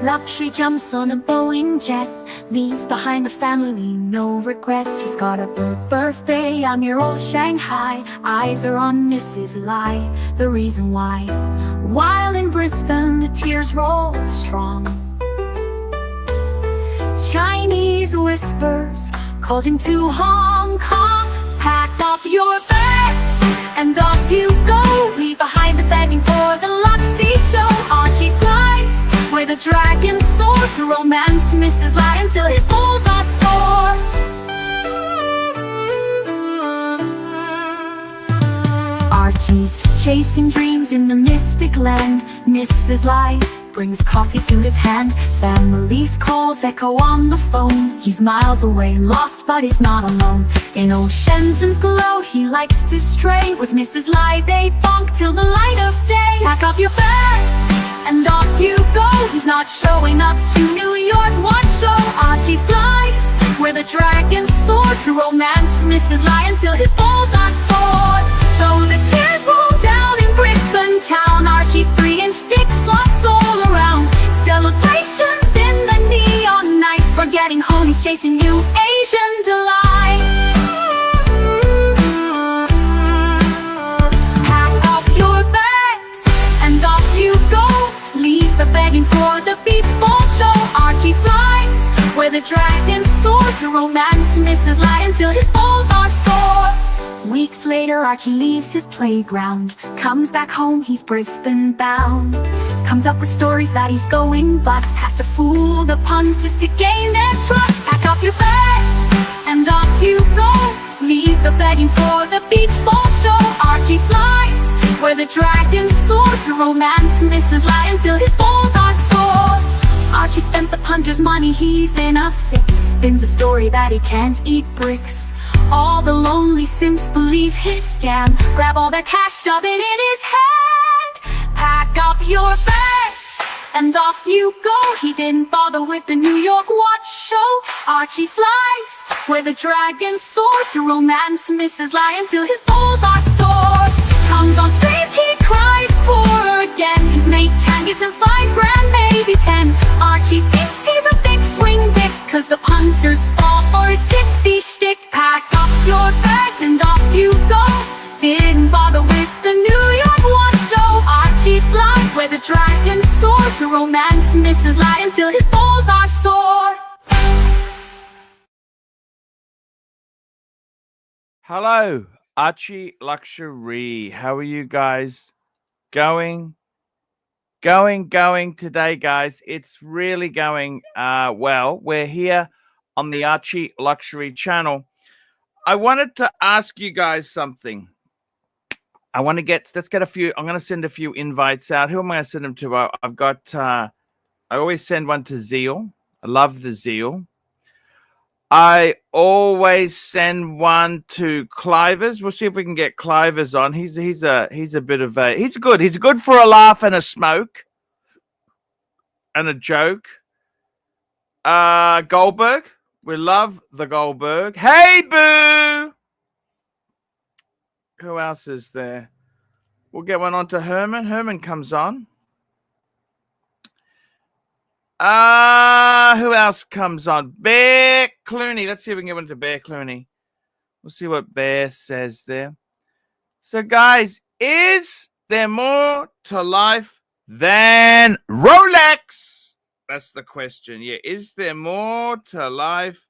Luxury jumps on a Boeing jet, leaves behind a family, no regrets. He's got a birthday, I'm your old Shanghai. Eyes are on Mrs. Lai, the reason why. While in Brisbane, the tears roll strong. Chinese whispers called him to Hong Kong. Pack up your bags and off you go. Leave behind the begging for the Luxury show. Archie flies where the dragon soared to romance Mrs. Lai until his balls are sore. Archie's chasing dreams in the mystic land. Mrs. Lai brings coffee to his hand. Family's calls echo on the phone. He's miles away, lost but he's not alone. In old Shenzhen's glow, he likes to stray. With Mrs. Lai they bonk till the light of day. Pack up your bags and off you go. He's not showing up to New York, what show? Archie flies where the dragons soar to romance Mrs. Lai until his balls are sore. Though the tears roll down in Brisbane town, Archie's 3-inch dick flops all around. Celebrations in the neon night, forgetting home he's chasing new Asian delights. Pack up your bags and off you go. Leave the begging for the beach ball show. Archie flies where the dragons soar to romance Mrs. Lai until his balls are sore. Weeks later, Archie leaves his playground. Comes back home, he's Brisbane bound. Comes up with stories that he's going bust. Has to fool the punters to gain their trust. Pack up your bags and off you go. Leave the begging for the beach ball show. Archie flies where the dragons soar to romance Mrs. Lai until his balls are sore. Archie spent the punter's money, he's in a fix. Spins a story that he can't eat bricks. All the lonely simps believe his scam. Grab all that cash, shove it in his hand. Pack up your bags and off you go. He didn't bother with the New York watch show. Archie flies where the dragons soar to romance Mrs. Lai until his balls are sore. Comes on streams, he cries poor again. His mate Tan gives him $5 grand, maybe 10. Archie thinks he's a big swing dick, cause the punters fall for his gypsy shtick. Pack up your bags and off you go. Didn't bother with the New York watch show. Archie flies where the dragons soar to romance Mrs. Lai until his balls are sore. Hello, Archie Luxury. How are you guys going today, guys? It's really going well. We're here on the Archie Luxury channel. I wanted to ask you guys something. Let's get a few. I'm going to send a few invites out. Who am I going to send them to? I've got, I always send one to Zeal. I love the Zeal. I always send one to Clivers. We'll see if we can get Clivers on. He's a bit of a, he's good for a laugh and a smoke and a joke. Goldberg. We love the Goldberg. Hey, boo! Who else is there? We'll get one on to Herman. Herman comes on. Who else comes on? Bear Clooney. Let's see if we can get one to Bear Clooney. We'll see what Bear says there. So, guys, is there more to life than Rolex? That's the question. Yeah, is there more to life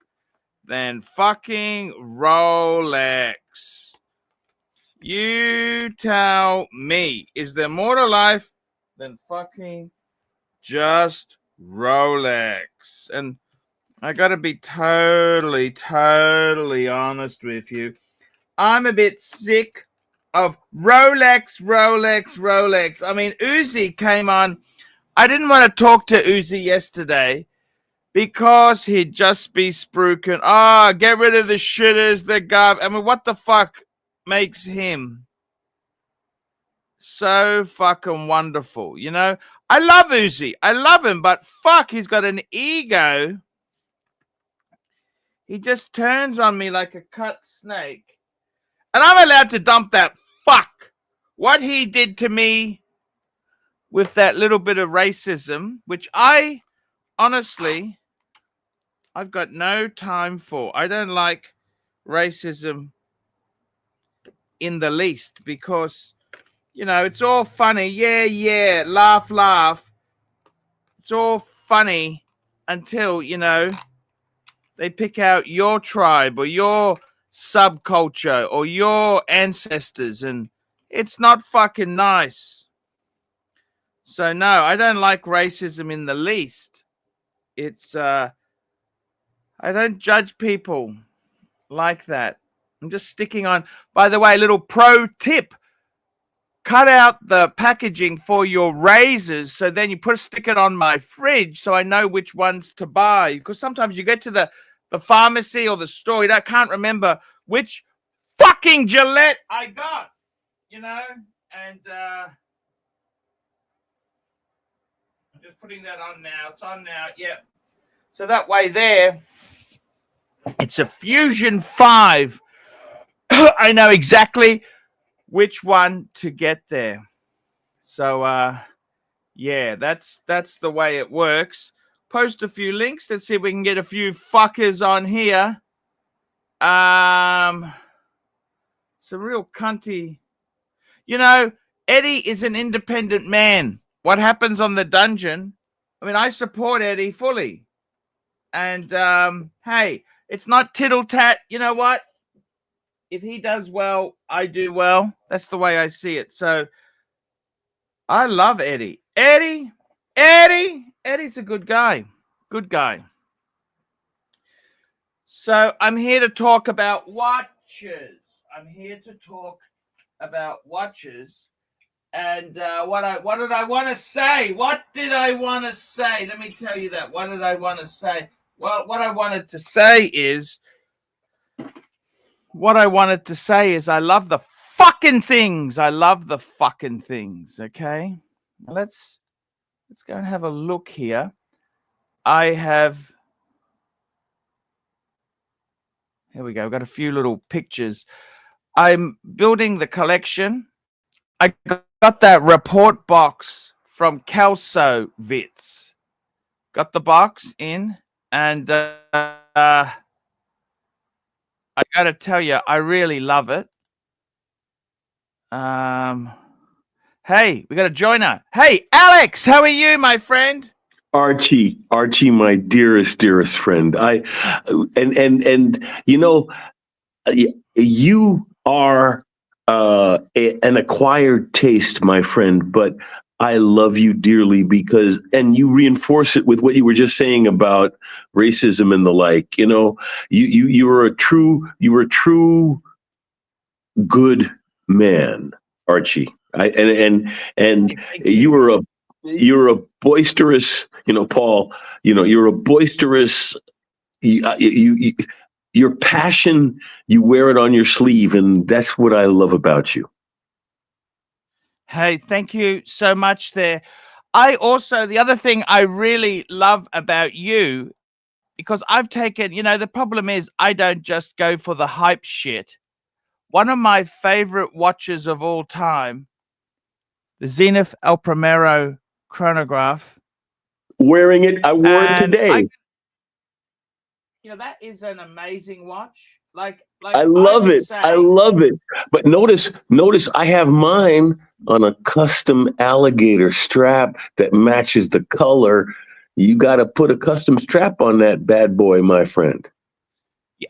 than fucking Rolex? You tell me. Is there more to life than fucking just Rolex? And I gotta be totally honest with you. I'm a bit sick of Rolex. I mean, Uzi came on. I didn't want to talk to Uzi yesterday because he'd just be spruiking. Get rid of the shitters, the gov. I mean, what the fuck makes him so fucking wonderful? You know, I love Uzi. I love him, but fuck, he's got an ego. He just turns on me like a cut snake. And I'm allowed to dump that fuck. What he did to me with that little bit of racism, which I honestly, I've got no time for. I don't like racism in the least because, you know, it's all funny. Yeah, yeah, laugh, laugh. It's all funny until, you know, they pick out your tribe or your subculture or your ancestors, and it's not fucking nice. So no, I don't like racism in the least. It's I don't judge people like that. I'm just sticking on. By the way, little pro tip: cut out the packaging for your razors, so then you stick it on my fridge, so I know which ones to buy. Because sometimes you get to the pharmacy or the store, you can't remember which fucking Gillette I got, you know. And I'm just putting that on now. It's on now. Yeah. So that way there, it's a Fusion 5. I know exactly which one to get there. So yeah, that's the way it works. Post a few links. Let's see if we can get a few fuckers on here. Some real cunty. You know, Eddie is an independent man. What happens on the dungeon? I mean, I support Eddie fully. And hey, it's not tittle tat. You know what? If he does well, I do well. That's the way I see it. So I love Eddie. Eddie's a good guy. Good guy. So I'm here to talk about watches. I'm here to talk about watches. And what did I want to say? What did I want to say? Let me tell you that. What did I want to say? Well, what I wanted to say is I love the fucking things. I love the fucking things. Okay. Now let's go and have a look here. Here we go. I've got a few little pictures. I'm building the collection. I got that report box from Kelso Vits. Got the box in, and I got to tell you, I really love it. Hey, we got a joiner. Hey, Alex, how are you, my friend? Archie, my dearest friend. And you know, you are an acquired taste, my friend, but I love you dearly because, and you reinforce it with what you were just saying about racism and the like. You know, you were a true good man, Archie. And you're a boisterous, you know, Paul. You know, you're a boisterous. Your passion, you wear it on your sleeve, and that's what I love about you. Hey, thank you so much there. The other thing I really love about you, because I've taken, you know, the problem is I don't just go for the hype shit. One of my favorite watches of all time, the Zenith El Primero chronograph. Wearing it, I wore it today. You know, that is an amazing watch. Like I love it. I love it. But notice I have mine on a custom alligator strap that matches the color. You got to put a custom strap on that bad boy, my friend.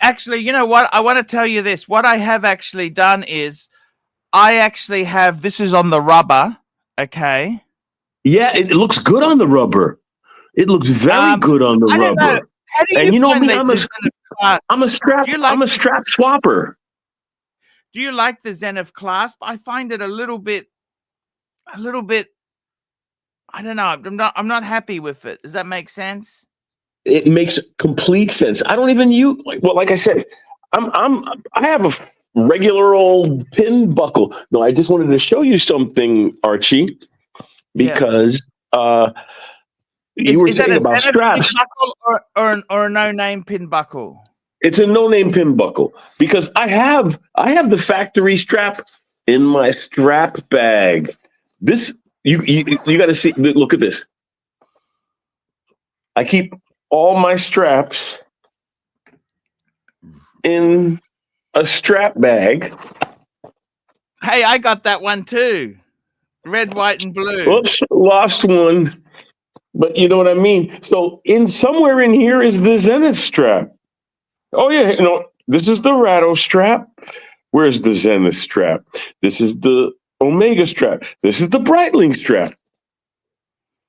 Actually, you know what? I want to tell you this. What I have actually done is I actually have, this is on the rubber, okay? Yeah, it looks good on the rubber. It looks very good on the rubber. And you know me, I'm a strap swapper. Do you like the Zenith clasp? I find it a little bit, I don't know. I'm not happy with it. Does that make sense? It makes complete sense. I don't even use, well, like I said, I have a regular old pin buckle. No, I just wanted to show you something, Archie, because you were saying about straps. Or a no-name pin buckle? It's a no-name pin buckle because I have the factory strap in my strap bag. This you got to see. Look at this. I keep all my straps in a strap bag. Hey, I got that one too. Red, white, and blue. Oops, lost one. But you know what I mean? So somewhere in here is the Zenith strap. Oh yeah, this is the Ratto strap. Where's the Zenith strap? This is the Omega strap. This is the Breitling strap.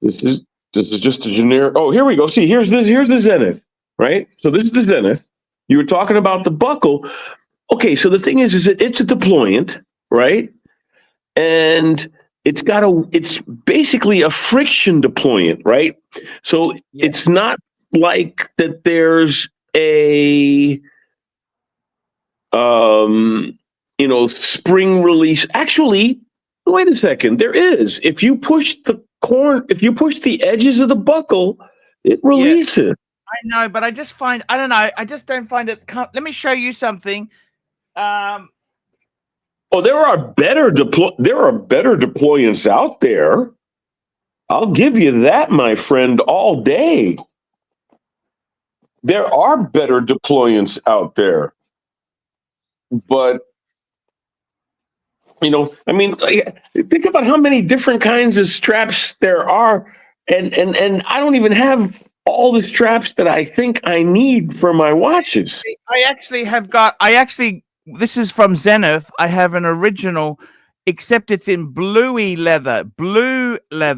This is just a generic. Oh, here we go. See, here's the Zenith, right? So this is the Zenith. You were talking about the buckle. Okay, so the thing is that it's a deployant, right? And it's basically a friction deployant, right? So it's not like that there's a spring release. Actually, wait a second. There is. If you push the edges of the buckle, it releases. I know, but I just don't know. I just don't find it. Let me show you something. There are better deployants out there. I'll give you that, my friend, all day. There are better deployants out there. But think about how many different kinds of straps there are, and I don't even have all the straps that I think I need for my watches. This is from Zenith. I have an original, except it's in blue leather. Blue. Yeah,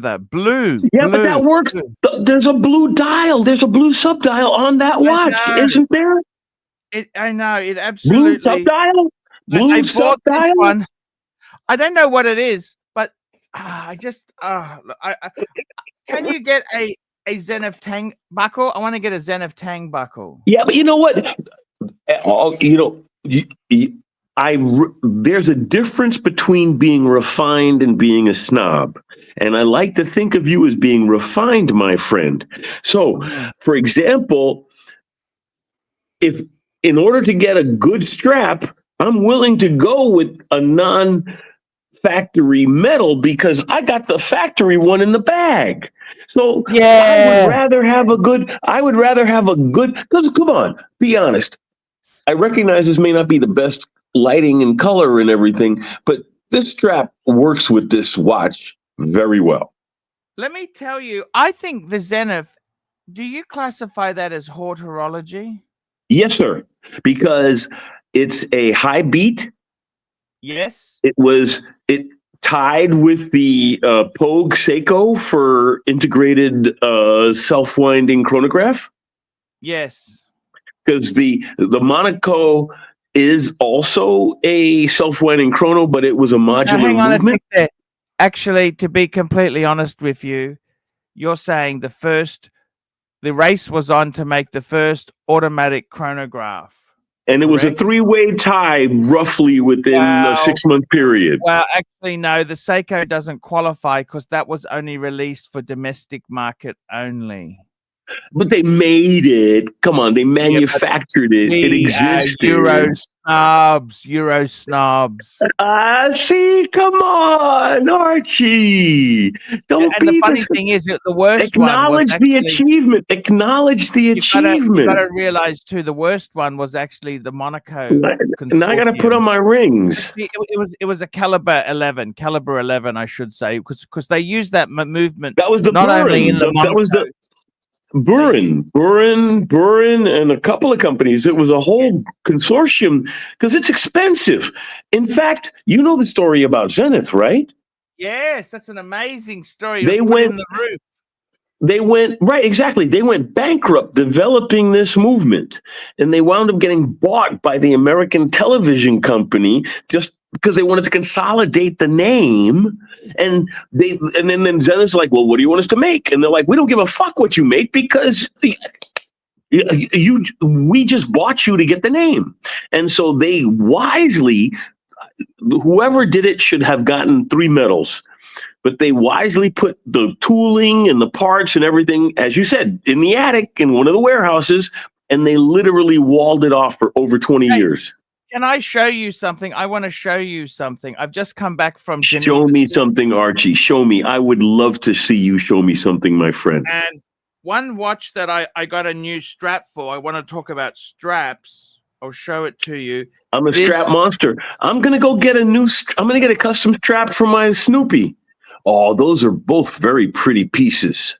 but that works. There's a blue dial. There's a blue subdial on that watch, isn't there? I know it absolutely. Blue subdial. I bought this one. I don't know what it is, but can you get a Zenith Tang buckle? I want to get a Zenith Tang buckle. Yeah, but you know what? There's a difference between being refined and being a snob. And I like to think of you as being refined, my friend. So, for example, if in order to get a good strap, I'm willing to go with a non-factory metal because I got the factory one in the bag. So I would rather have a good, because come on, be honest. I recognize this may not be the best lighting and color and everything, but this strap works with this watch very well. Let me tell you, I think the Zenith, do you classify that as horology? Yes, sir, because it's a high beat. Yes. It tied with the Pogue Seiko for integrated self-winding chronograph. Yes. Because the Monaco is also a self-winding chrono, but it was a modular movement. Actually, to be completely honest with you, you're saying the race was on to make the first automatic chronograph. And it was a three-way tie roughly within a 6-month period. Well, actually, no, the Seiko doesn't qualify because that was only released for domestic market only. But they made it. Come on, they manufactured it. It existed. Euro snobs. See, come on, Archie. The funny thing is that the worst one acknowledge the achievement. Acknowledge the achievement. You got to realize too, the worst one was actually the Monaco. Now I got to put on my rings. It was a caliber 11, I should say, because they used that movement. That was the not only in the Monaco. That was the Burin, and a couple of companies. It was a whole consortium because it's expensive. In fact, you know the story about Zenith, right? Yes, that's an amazing story. They went in the roof. They went right, exactly. They went bankrupt developing this movement, and they wound up getting bought by the American television company just because they wanted to consolidate the name. And then Zenith's like, well, what do you want us to make? And they're like, we don't give a fuck what you make because we just bought you to get the name. And so they wisely, whoever did it should have gotten 3 medals, but they wisely put the tooling and the parts and everything, as you said, in the attic in one of the warehouses, and they literally walled it off for over 20 years. Can I show you something? I want to show you something. I've just come back from Geneva. Show me something, Archie. Show me. I would love to see you show me something, my friend. And one watch that I got a new strap for. I want to talk about straps. I'll show it to you. I'm a strap monster. I'm gonna go get I'm gonna get a custom strap for my Snoopy. Oh, those are both very pretty pieces.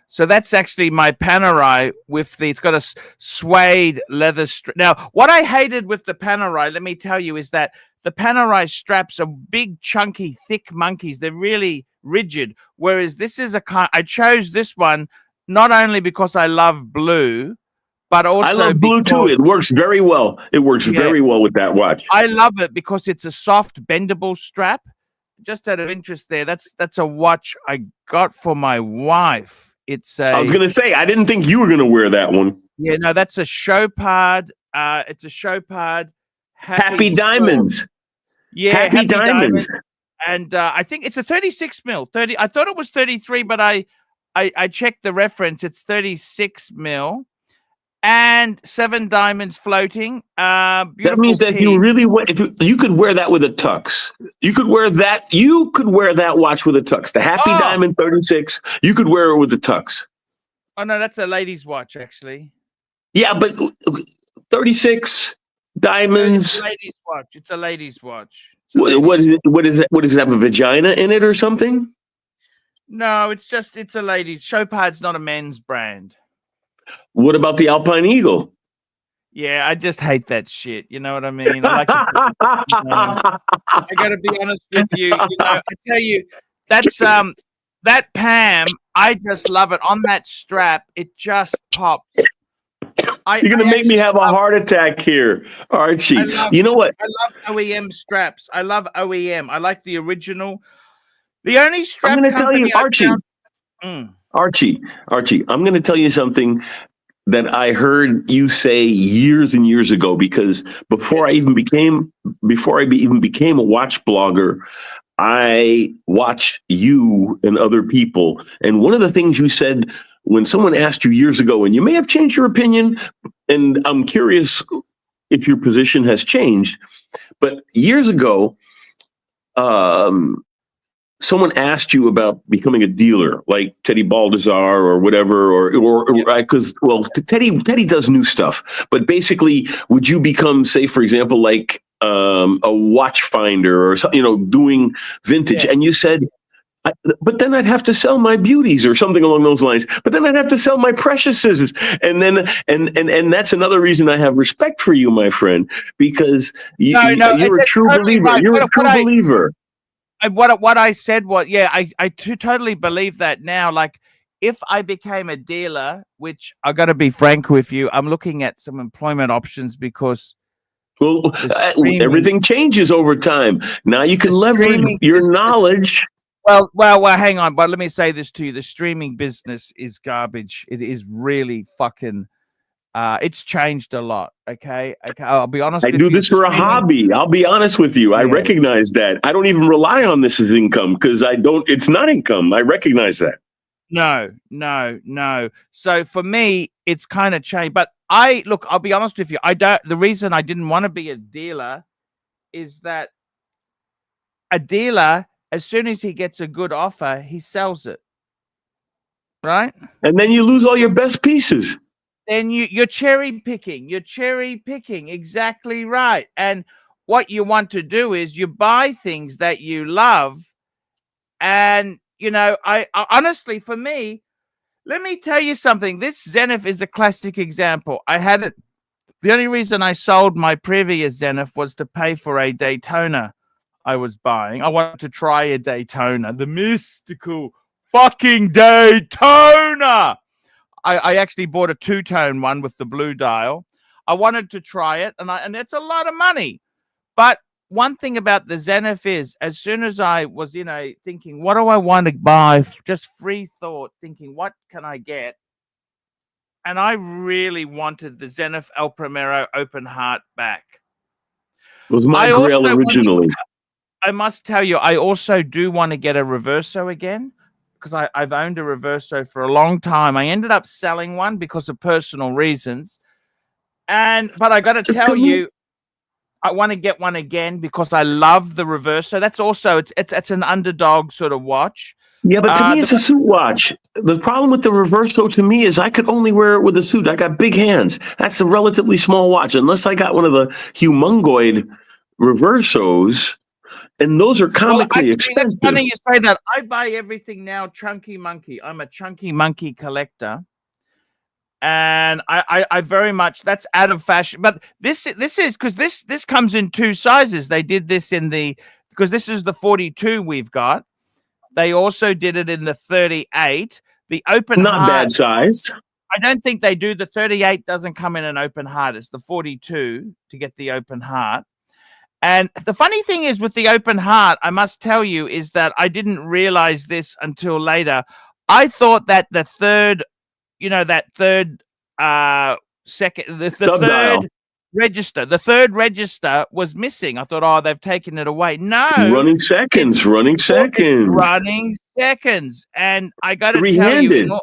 So that's actually my Panerai it's got a suede leather strap. Now, what I hated with the Panerai, let me tell you, is that the Panerai straps are big, chunky, thick monkeys. They're really rigid. Whereas this is I chose this one not only because I love blue, but also I love blue too. It works very well. It works very well with that watch. I love it because it's a soft, bendable strap. Just out of interest there, that's a watch I got for my wife. I was gonna say, I didn't think you were gonna wear that one. Yeah, no, that's a Chopard. It's a Chopard. Happy Diamonds. Yeah, Happy Diamonds. And I think it's a 36 mil. 30. I thought it was 33, but I checked the reference. It's 36 mil. And 7 diamonds floating. That means that you really if you could wear that with a tux. You could wear that. You could wear that watch with a tux. The Happy Diamond 36. You could wear it with a tux. Oh no, that's a lady's watch actually. Yeah, but 36 diamonds. It's a lady's watch. It's a lady's watch. What is it? What is it? What does it have? A vagina in it or something? No, it's a lady's. Chopard's not a men's brand. What about the Alpine Eagle? Yeah, I just hate that shit. You know what I mean? I like I got to be honest with you. I tell you, that's that Pam. I just love it on that strap. It just pops. You're gonna make me have a heart attack here, Archie. You know what? I love OEM straps. I love OEM. I like the original. The only strap I'm gonna tell you, Archie. Archie, I'm going to tell you something that I heard you say years and years ago, because before I even became a watch blogger, I watched you and other people. And one of the things you said when someone asked you years ago, and you may have changed your opinion, and I'm curious if your position has changed, but years ago, someone asked you about becoming a dealer, like Teddy Baldassar or whatever, or because Teddy does new stuff, but basically, would you become, say, for example, like a watch finder or something, doing vintage? And you said, but then I'd have to sell my beauties or something along those lines. But then I'd have to sell my preciouses, and then and that's another reason I have respect for you, my friend, because you're a true believer. Right. You're a true believer. What I said was, I totally believe that now. Like, if I became a dealer, which I got to be frank with you, I'm looking at some employment options because everything changes over time. Now you can leverage your knowledge. Well, hang on, but let me say this to you: the streaming business is garbage. It is really fucking. It's changed a lot. Okay. I'll be honest. I do this for a hobby. I'll be honest with you. I recognize that. I don't even rely on this as income because it's not income. I recognize that. No. So for me, it's kind of changed. But I'll be honest with you. The reason I didn't want to be a dealer is that a dealer, as soon as he gets a good offer, he sells it. Right. And then you lose all your best pieces. Then you're cherry picking. Exactly right. And what you want to do is you buy things that you love. And, I honestly, for me, let me tell you something. This Zenith is a classic example. I had it. The only reason I sold my previous Zenith was to pay for a Daytona I was buying. I wanted to try a Daytona, the mystical fucking Daytona. I actually bought a 2-tone one with the blue dial. I wanted to try it, and it's a lot of money. But one thing about the Zenith is, as soon as I was, thinking, what do I want to buy? Just free thought, thinking, what can I get? And I really wanted the Zenith El Primero Open Heart back. It was my Grail originally. I must tell you, I also do want to get a Reverso again, because I've owned a Reverso for a long time. I ended up selling one because of personal reasons. But I got to tell you, I want to get one again because I love the Reverso. That's also, it's an underdog sort of watch. Yeah, but to me, it's a suit watch. The problem with the Reverso to me is I could only wear it with a suit. I got big hands. That's a relatively small watch, unless I got one of the humongoid Reversos, and those are comically expensive. That's funny you say that. I buy everything now chunky monkey. I'm a chunky monkey collector. And I very much, that's out of fashion. But this is because this comes in two sizes. They did this because this is the 42 we've got. They also did it in the 38. The open not heart, bad size. I don't think they do. The 38 doesn't come in an open heart. It's the 42 to get the open heart. And the funny thing is with the open heart, I must tell you, is that I didn't realize this until later. I thought that the third, that third second, the third register, was missing. I thought, they've taken it away. No, running seconds. And I got to tell you,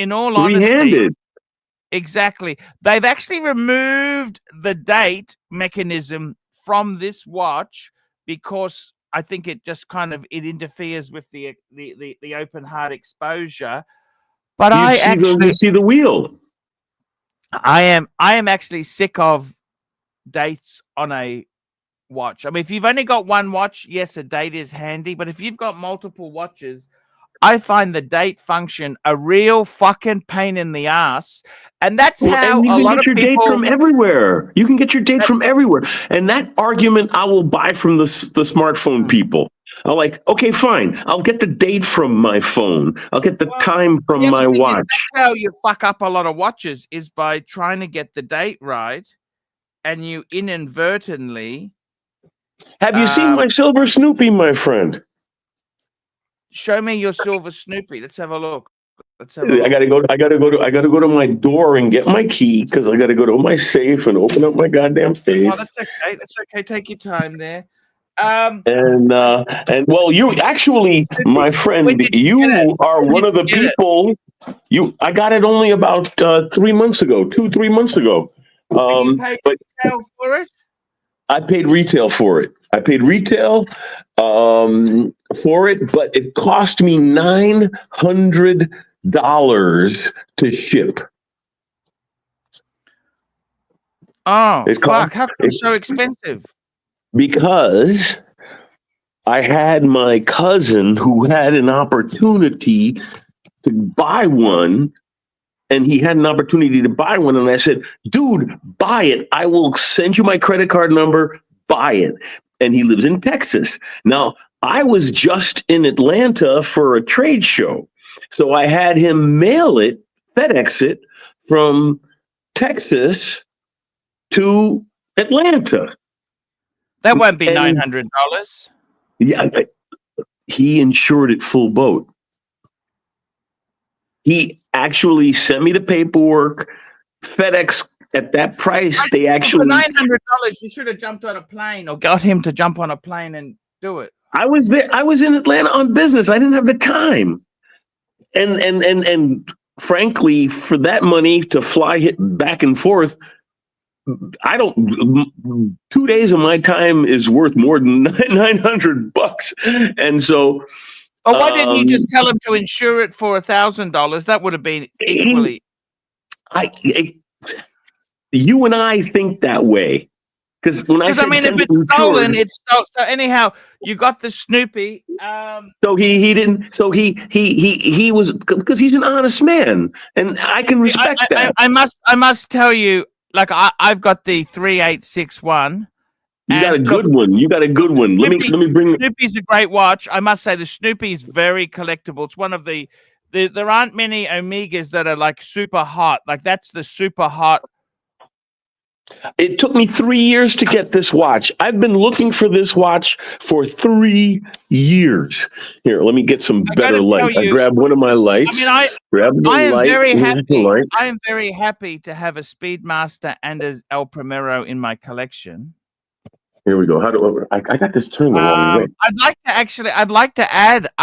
in all honesty, exactly, they've actually removed the date mechanism from this watch because I think it just it interferes with the open heart exposure. But you see the wheel. I am actually sick of dates on a watch. I mean, if you've only got one watch, yes, a date is handy. But if you've got multiple watches, I find the date function a real fucking pain in the ass. And that's how a lot of people... You can get your date from everywhere. You can get your date from everywhere. And that argument I will buy from the smartphone people. I'm like, okay, fine. I'll get the date from my phone. I'll get the time from my watch. That's how you fuck up a lot of watches, is by trying to get the date right, and you inadvertently... Have you seen my silver Snoopy, my friend? Show me your silver Snoopy. Let's have a look. I gotta go to my door and get my key because I gotta go to my safe and open up my goddamn safe. Oh, that's okay. That's okay. Take your time there. And well, you actually, my friend, you are one of the people. I got it only about 3 months ago, 2-3 months ago. You paid retail for it? I paid retail for it. For it, but it cost me $900 to ship. Oh, fuck! How come it's so expensive? Because I had my cousin who had an opportunity to buy one, and he had an opportunity to buy one, and I said, dude, buy it. I will send you my credit card number, buy it. And he lives in Texas. Now, I was just in Atlanta for a trade show, so I had him mail it, FedEx it, from Texas to Atlanta. That won't be $900. Yeah, he insured it full boat. He actually sent me the paperwork. FedEx at that price, they actually... For $900, you should have jumped on a plane or got him to jump on a plane and do it. I was there. I was in Atlanta on business. I didn't have the time. And frankly, for that money to fly back and forth, 2 days of my time is worth more than $900. And so... But why didn't you just tell him to insure it for $1,000? That would have been equally... You and I think that way. Because when I said, if it's stolen, it's stolen. So anyhow, you got the Snoopy. So he didn't. So he was, because he's an honest man, and I can respect that. I must tell you, like I've got the 3861. You got a good one. Let me bring. Snoopy's a great watch. I must say the Snoopy is very collectible. It's one of the there aren't many Omegas that are like super hot. Like that's the super hot. It took me 3 years to get this watch. I've been looking for this watch for 3 years. Here, let me get some better light. I grabbed one of my lights. I am very happy to have a Speedmaster and a El Primero in my collection. Here we go. How do I got this turned the wrong way? I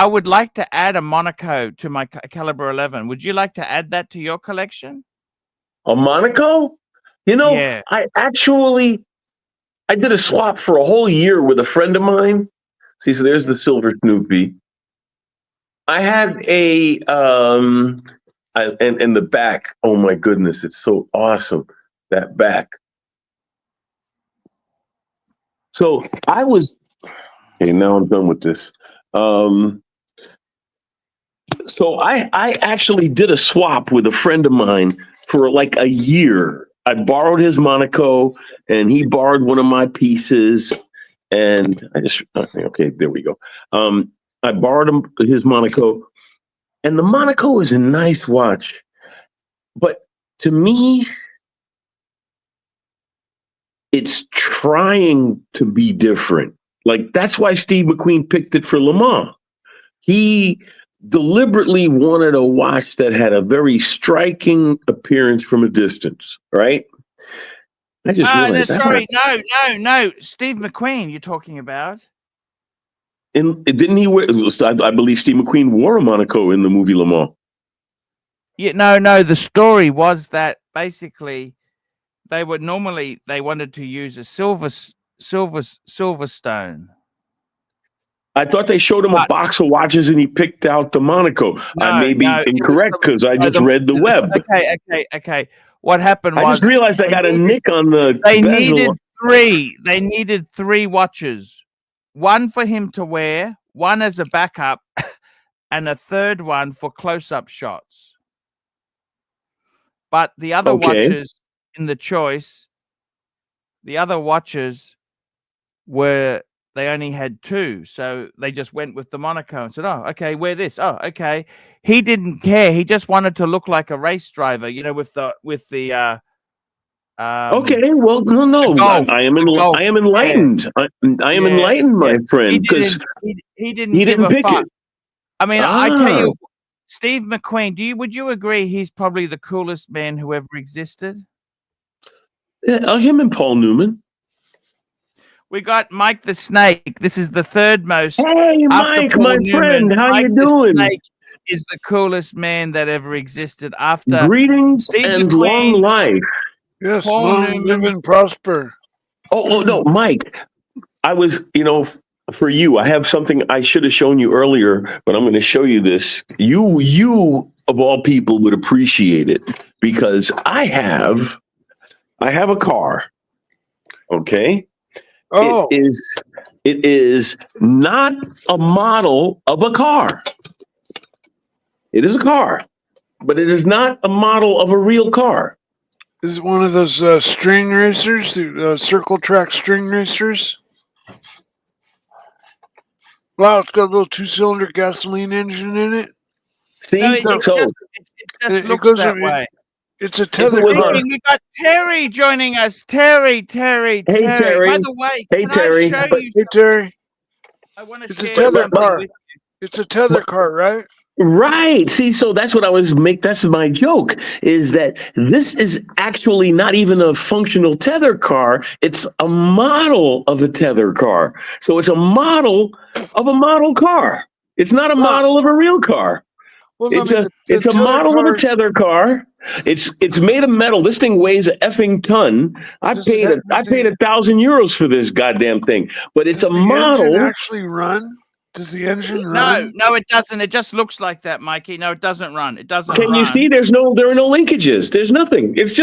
would like to add a Monaco to my Caliber 11. Would you like to add that to your collection? A Monaco? You know, yeah. I did a swap for a whole year with a friend of mine. See, so there's the silver Snoopy. I had a and the back. Oh my goodness, it's so awesome, that back. So I was okay, now I'm done with this. So I actually did a swap with a friend of mine for like a year. I borrowed his Monaco and he borrowed one of my pieces. And okay, there we go. I borrowed his Monaco, and the Monaco is a nice watch. But to me, it's trying to be different. Like, that's why Steve McQueen picked it for Le Mans. He deliberately wanted a watch that had a very striking appearance from a distance, right? I just realized that. Sorry, no. Steve McQueen, you're talking about. And didn't he wear? I believe Steve McQueen wore a Monaco in the movie Le Mans. Yeah, no. The story was that basically they wanted to use a silver stone. I thought they showed him a box of watches and he picked out the Monaco. I may be incorrect because I just read the web. Okay. What happened was I just realized I got a nick on the bezel. They needed three watches. One for him to wear, one as a backup, and a third one for close-up shots. But the other watches in the choice, they only had two, so they just went with the Monaco and said, "Oh, okay, wear this." Oh, okay. He didn't care. He just wanted to look like a race driver, with the. Okay, well, no. I am enlightened. Yeah. I am enlightened, my friend, because he didn't pick it. I mean, I tell you, Steve McQueen. Would you agree he's probably the coolest man who ever existed? Yeah, him and Paul Newman. We got Mike the Snake. This is the third most. Hey, Mike, my friend, how you doing? Snake is the coolest man that ever existed. After greetings and long life. Yes, long live and prosper. Oh no, Mike. I was, for you, I have something I should have shown you earlier, but I'm going to show you this. You of all people would appreciate it because I have a car. Okay. Oh. It is not a model of a car. It is a car, but it is not a model of a real car. Is it one of those string racers, circle track string racers? Wow, it's got a little 2-cylinder gasoline engine in it. See, it just looks that way. It's a tether car. We got Terry joining us. Terry. Hey, Terry. By the way, Hey, Terry. I want to It's a tether car. It's a tether car, right? Right. See, so that's what I was that's my joke, is that this is actually not even a functional tether car. It's a model of a tether car. So it's a model of a model car. It's not a model of a real car. Well, it's a model of a tether car. It's made of metal. This thing weighs a effing ton. I paid €1,000 for this goddamn thing. But it's a model. Does it actually run? Does the engine run? No, it doesn't. It just looks like that, Mikey. No, it doesn't run. It doesn't. Can you see? There are no linkages. There's nothing. It's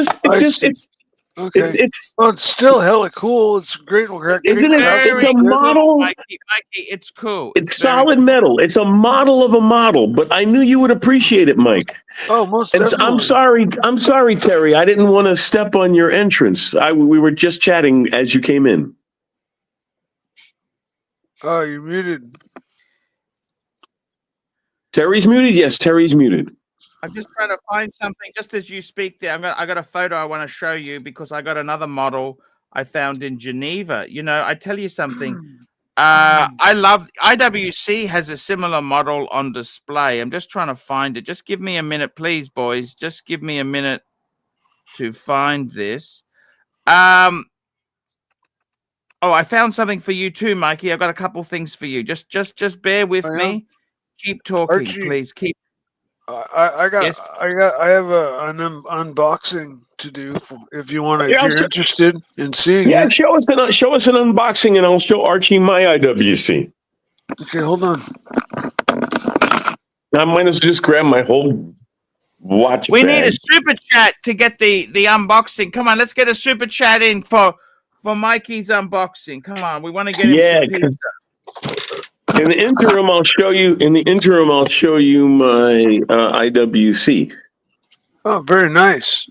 okay. It's still hella cool. It's great. Isn't it? It's a model. Mikey, it's cool. It's solid metal. It's a model of a model. But I knew you would appreciate it, Mike. Oh, most definitely. I'm sorry, Terry. I didn't want to step on your entrance. We were just chatting as you came in. Oh, you're muted. Terry's muted? Yes, Terry's muted. I'm just trying to find something just as you speak there. I got a photo I want to show you because I got another model I found in Geneva. I tell you something. I love IWC has a similar model on display. I'm just trying to find it. Just give me a minute, please, boys. Just give me a minute to find this. Oh, I found something for you too, Mikey. I've got a couple things for you. Just bear with me. Keep talking, Archie, please. Keep. I have an unboxing to do if you want to. If you're interested in seeing it. Yeah, show us an unboxing, and I'll show Archie my IWC. Okay, hold on. I might as well just grab my whole watch We bag. need a super chat to get the unboxing. Come on, let's get a super chat in for Mikey's unboxing. Come on, we want to get him some pizza. In the interim, I'll show you. In the interim, I'll show you my IWC. Oh, very nice.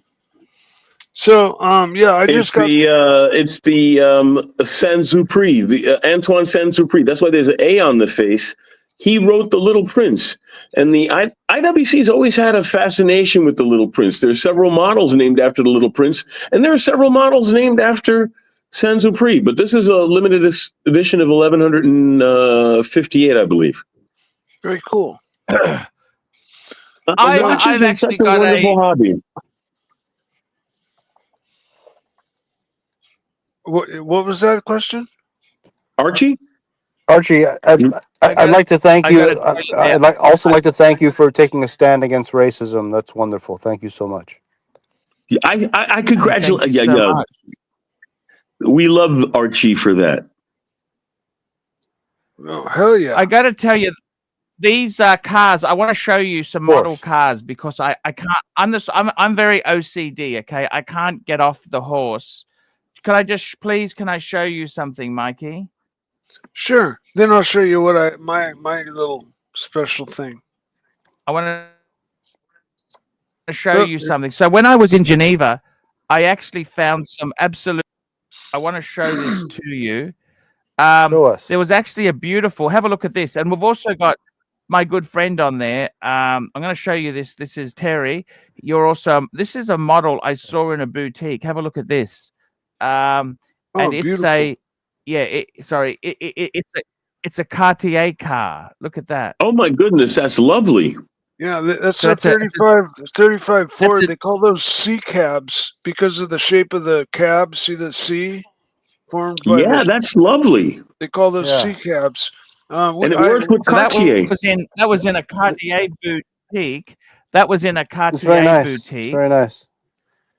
So, yeah, I just got. It's the Saint-Exupéry, the Antoine Saint-Exupéry. That's why there's an A on the face. He wrote The Little Prince, and the IWC's always had a fascination with The Little Prince. There are several models named after The Little Prince, and there are several models named after Saint-Exupéry. But this is a limited edition of 1158, I believe. Very cool. I've actually got a wonderful hobby. What was that question? Archie, I'd like to thank you. I'd also like to thank you for taking a stand against racism. That's wonderful. Thank you so much. I congratulate. Thank you so much. We love Archie for that. Oh, hell yeah! I got to tell you, these cars. I want to show you some model cars because I can't. I'm very OCD. Okay, I can't get off the horse. Can I just please? Can I show you something, Mikey? Sure. Then I'll show you what my little special thing. I want to show you something. So when I was in Geneva, I actually found some absolute. I want to show this to you. Show us. There was actually a beautiful. Have a look at this, and we've also got my good friend on there. I'm going to show you this. This is Terry. You're also. This is a model I saw in a boutique. Have a look at this. And it's beautiful. It's a Cartier car. Look at that. Oh my goodness, that's lovely. Yeah, that's a 35 Ford. They call those C cabs because of the shape of the cab. See the C formed by that's lovely. They call those C cabs. And it works with Cartier. That was in a Cartier boutique. That was in a Cartier boutique. It's very nice.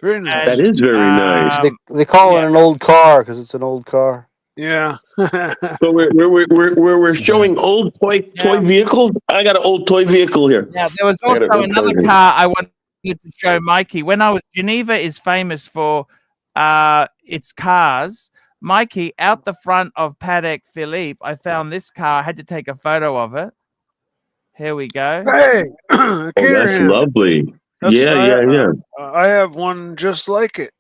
Very nice. That is very nice. They call it an old car because it's an old car. Yeah. So we're showing old toy vehicles. I got an old toy vehicle here. Yeah, there was also another car I wanted to show Mikey. When I was Geneva is famous for its cars. Mikey, out the front of Paddock Philippe, I found this car. I had to take a photo of it. Here we go. Hey, that's lovely. Yeah. I have one just like it.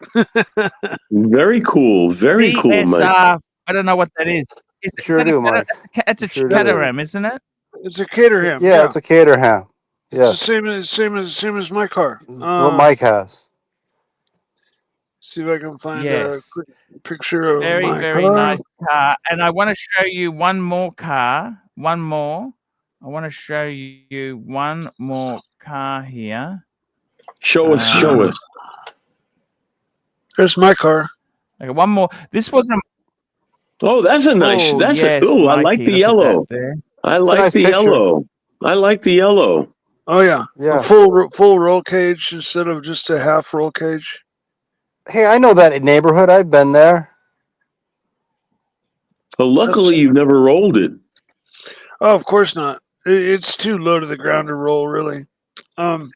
Very cool. Very cool, Mike. I don't know what that is. Sure do, Mike. It's a Caterham, isn't it? It's a Caterham. Yeah, it's a Caterham. Yeah, it's the same as my car. That's what Mike has. See if I can find a quick picture of very car. nice car. And I want to show you one more car. One more. I want to show you one more car here. Show us. Here's my car. Okay, one more. This was a. Oh, that's a nice. I like the yellow. I like the yellow. I like the yellow. Oh yeah. A full roll cage instead of just a half roll cage. Hey, I know that neighborhood. I've been there. Well, luckily you've never rolled it. Oh, of course not. It's too low to the ground to roll, really. But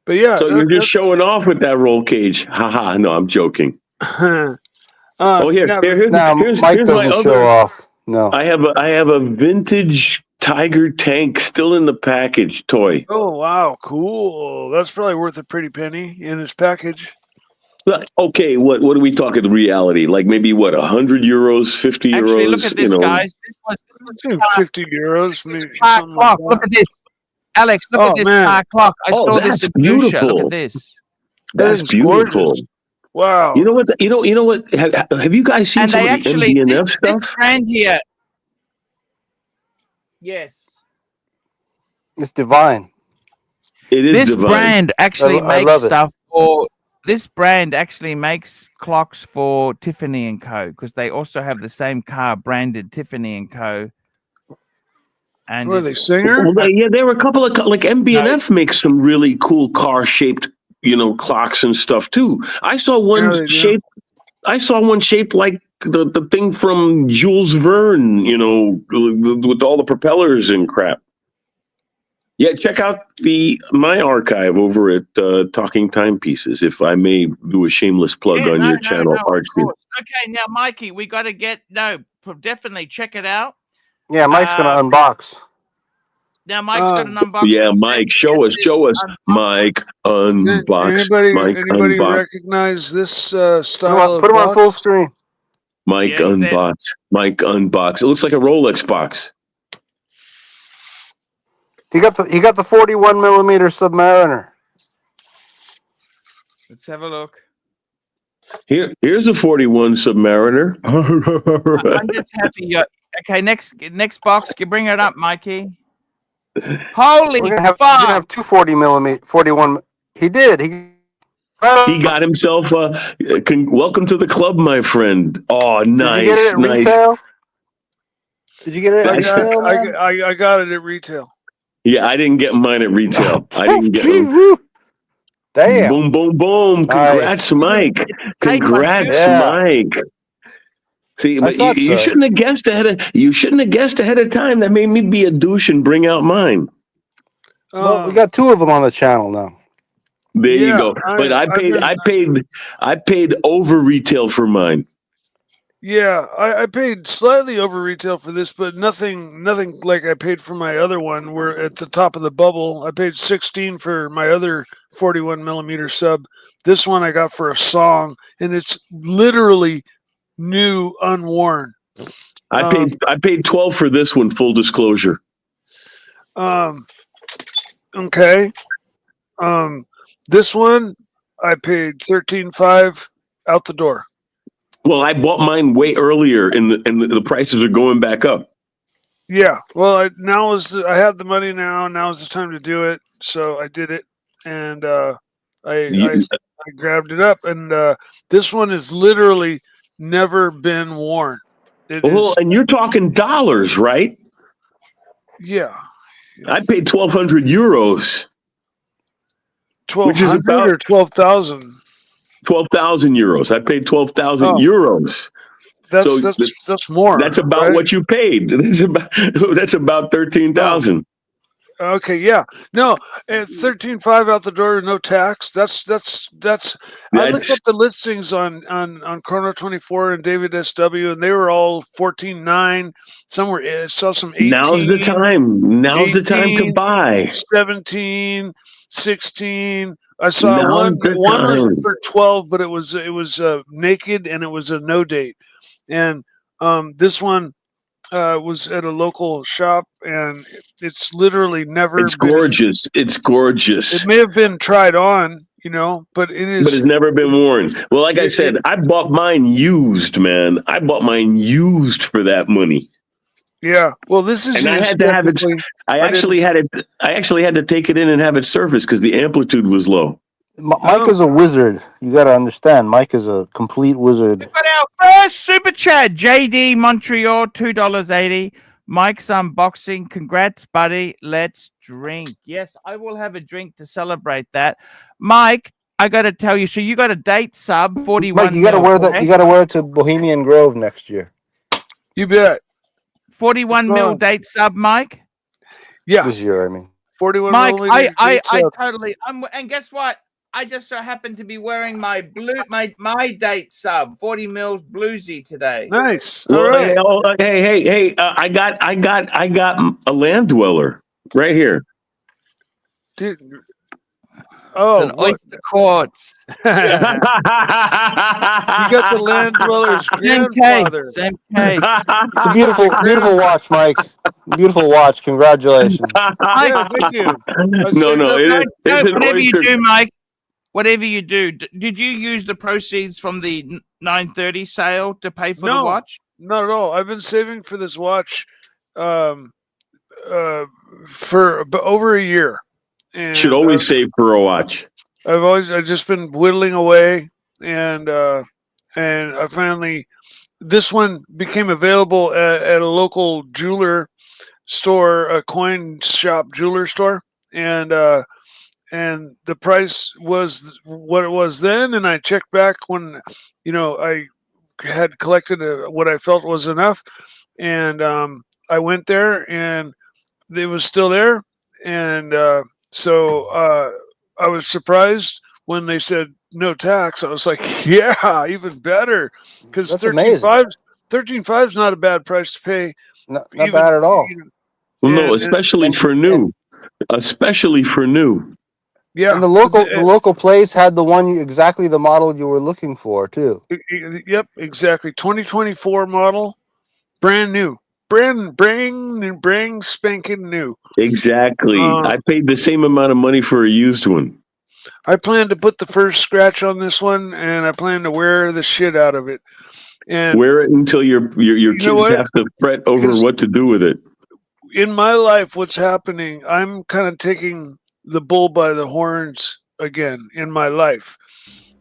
yeah. So you're just showing off with that roll cage. Haha. No, I'm joking. Now here's Mike doesn't show off. No. I have a vintage Tiger tank still in the package toy. Oh wow, cool. That's probably worth a pretty penny in this package. Okay, what are we talking reality? Like maybe what, 100 euros, 50 euros? Actually, look at this, guys. This was 50 euros. Maybe car clock. Look at this. Alex, look at this car clock. I saw this in Beautiful. Look at this. That's beautiful. Gorgeous. Wow. You know what? You know what? Have you guys seen some of the MBNF stuff? This brand here. Yes. It's divine. It is this divine. Brand actually makes stuff for. This brand actually makes clocks for Tiffany and Co. because they also have the same car branded Tiffany and Co. And were they Singer? Well, there were a couple of like MBNF makes some really cool car shaped, clocks and stuff too. I saw one shaped. I saw one shaped like the thing from Jules Verne, with all the propellers and crap. Yeah, check out my archive over at Talking Timepieces, if I may do a shameless plug on your channel, of Archie. course. Okay, now, Mikey, we got to get definitely check it out. Yeah, Mike's gonna unbox. Now, Mike's got an unboxing. Yeah, Mike, show us, Mike, unbox. Mike, Anybody unbox. recognize this style of Put him on box? full screen. Mike, Yeah, he's there. unbox. Mike, unbox. It looks like a Rolex box. He got the 41 millimeter Submariner. Let's have a look. Here's a 41 Submariner. I'm just happy. Okay, next box. You bring it up, Mikey. Holy We're gonna fuck! have two 40 millimeter 41. He did. He got himself welcome to the club, my friend. Oh, nice. Did you get it at nice. retail? Did you get it at retail? I got it at retail. Yeah, I didn't get mine at retail. I didn't get them. Damn. Boom, boom, boom. Congrats, Nice. Mike. Congrats, Mike. See, but you shouldn't have guessed ahead of time. That made me be a douche and bring out mine. Well, we got two of them on the channel now. There you go. But I paid over retail for mine. Yeah, I paid slightly over retail for this, but nothing like I paid for my other one. We're at the top of the bubble. I paid 16 for my other 41 millimeter sub. This one I got for a song, and it's literally new, unworn. I paid 12 for this one. Full disclosure. Okay. This one I paid 13.5 out the door. Well, I bought mine way earlier, and the prices are going back up. Yeah. Well, I have the money now. Now is the time to do it. So I did it, and I grabbed it up. And this one is literally never been worn. And you're talking dollars, right? Yeah. I paid 1,200 euros. 1,200 or 12,000. 12,000 euros. I paid 12,000 euros. That's more. That's about what you paid. That's about 13,000. Okay, yeah. No, 13.5 out the door, no tax. That's I looked up the listings on Chrono 24 and David SW, and they were all 14.9. Some were saw some 18. Now's the time. Now's 18, the time to buy. 17, 16. I saw one was for 12, but it was naked and it was a no date. And this one was at a local shop, and it's literally never. It's gorgeous. It's gorgeous. It may have been tried on, but it is. But it's never been worn. Well, like I said, I bought mine used, man. I bought mine used for that money. Yeah. Well, this is. And I had to have it. I actually had to take it in and have it serviced because the amplitude was low. Mike is a wizard. You got to understand. Mike is a complete wizard. We've got our first super chat. JD Montreal, $2.80. Mike's unboxing. Congrats, buddy. Let's drink. Yes, I will have a drink to celebrate that. Mike, I got to tell you. So you got a date sub 41. Mike, you got to wear that. You got to wear it to Bohemian Grove next year. You bet. 41 mil date sub, Mike. Yeah, this year. I mean, 41. Mike, I totally. And guess what? I just so happen to be wearing my date sub 40 mils bluesy today. Nice. All right. Hey! I got a land dweller right here. Dude. Oh, it's an oyster quartz. You got the land dweller's grandfather. Same case. It's a beautiful watch, Mike. Beautiful watch. Congratulations. Yeah, thank you. No, it's an whatever you oyster. do, Mike. Whatever you do, did you use the proceeds from the 930 sale to pay for the watch? Not at all. I've been saving for this watch for over a year. And Should always save for a watch. I've just been whittling away, and I finally, this one became available at a local jeweler store, a coin shop jeweler store, and the price was what it was then. And I checked back when, I had collected what I felt was enough, and I went there, and it was still there. I was surprised when they said no tax. I was like, yeah, even better, because That's amazing. 13.5 is not a bad price to pay. Not Even bad at all. Well, no, and especially for new. Especially for new. yeah, And the local place had the one exactly the model you were looking for too. Yep, exactly. 2024 model, brand new, brand spanking new. Exactly. I paid the same amount of money for a used one. I plan to put the first scratch on this one, and I plan to wear the shit out of it. And wear it until your kids have to fret over what to do with it. In my life, what's happening? I'm kind of taking the bull by the horns again in my life.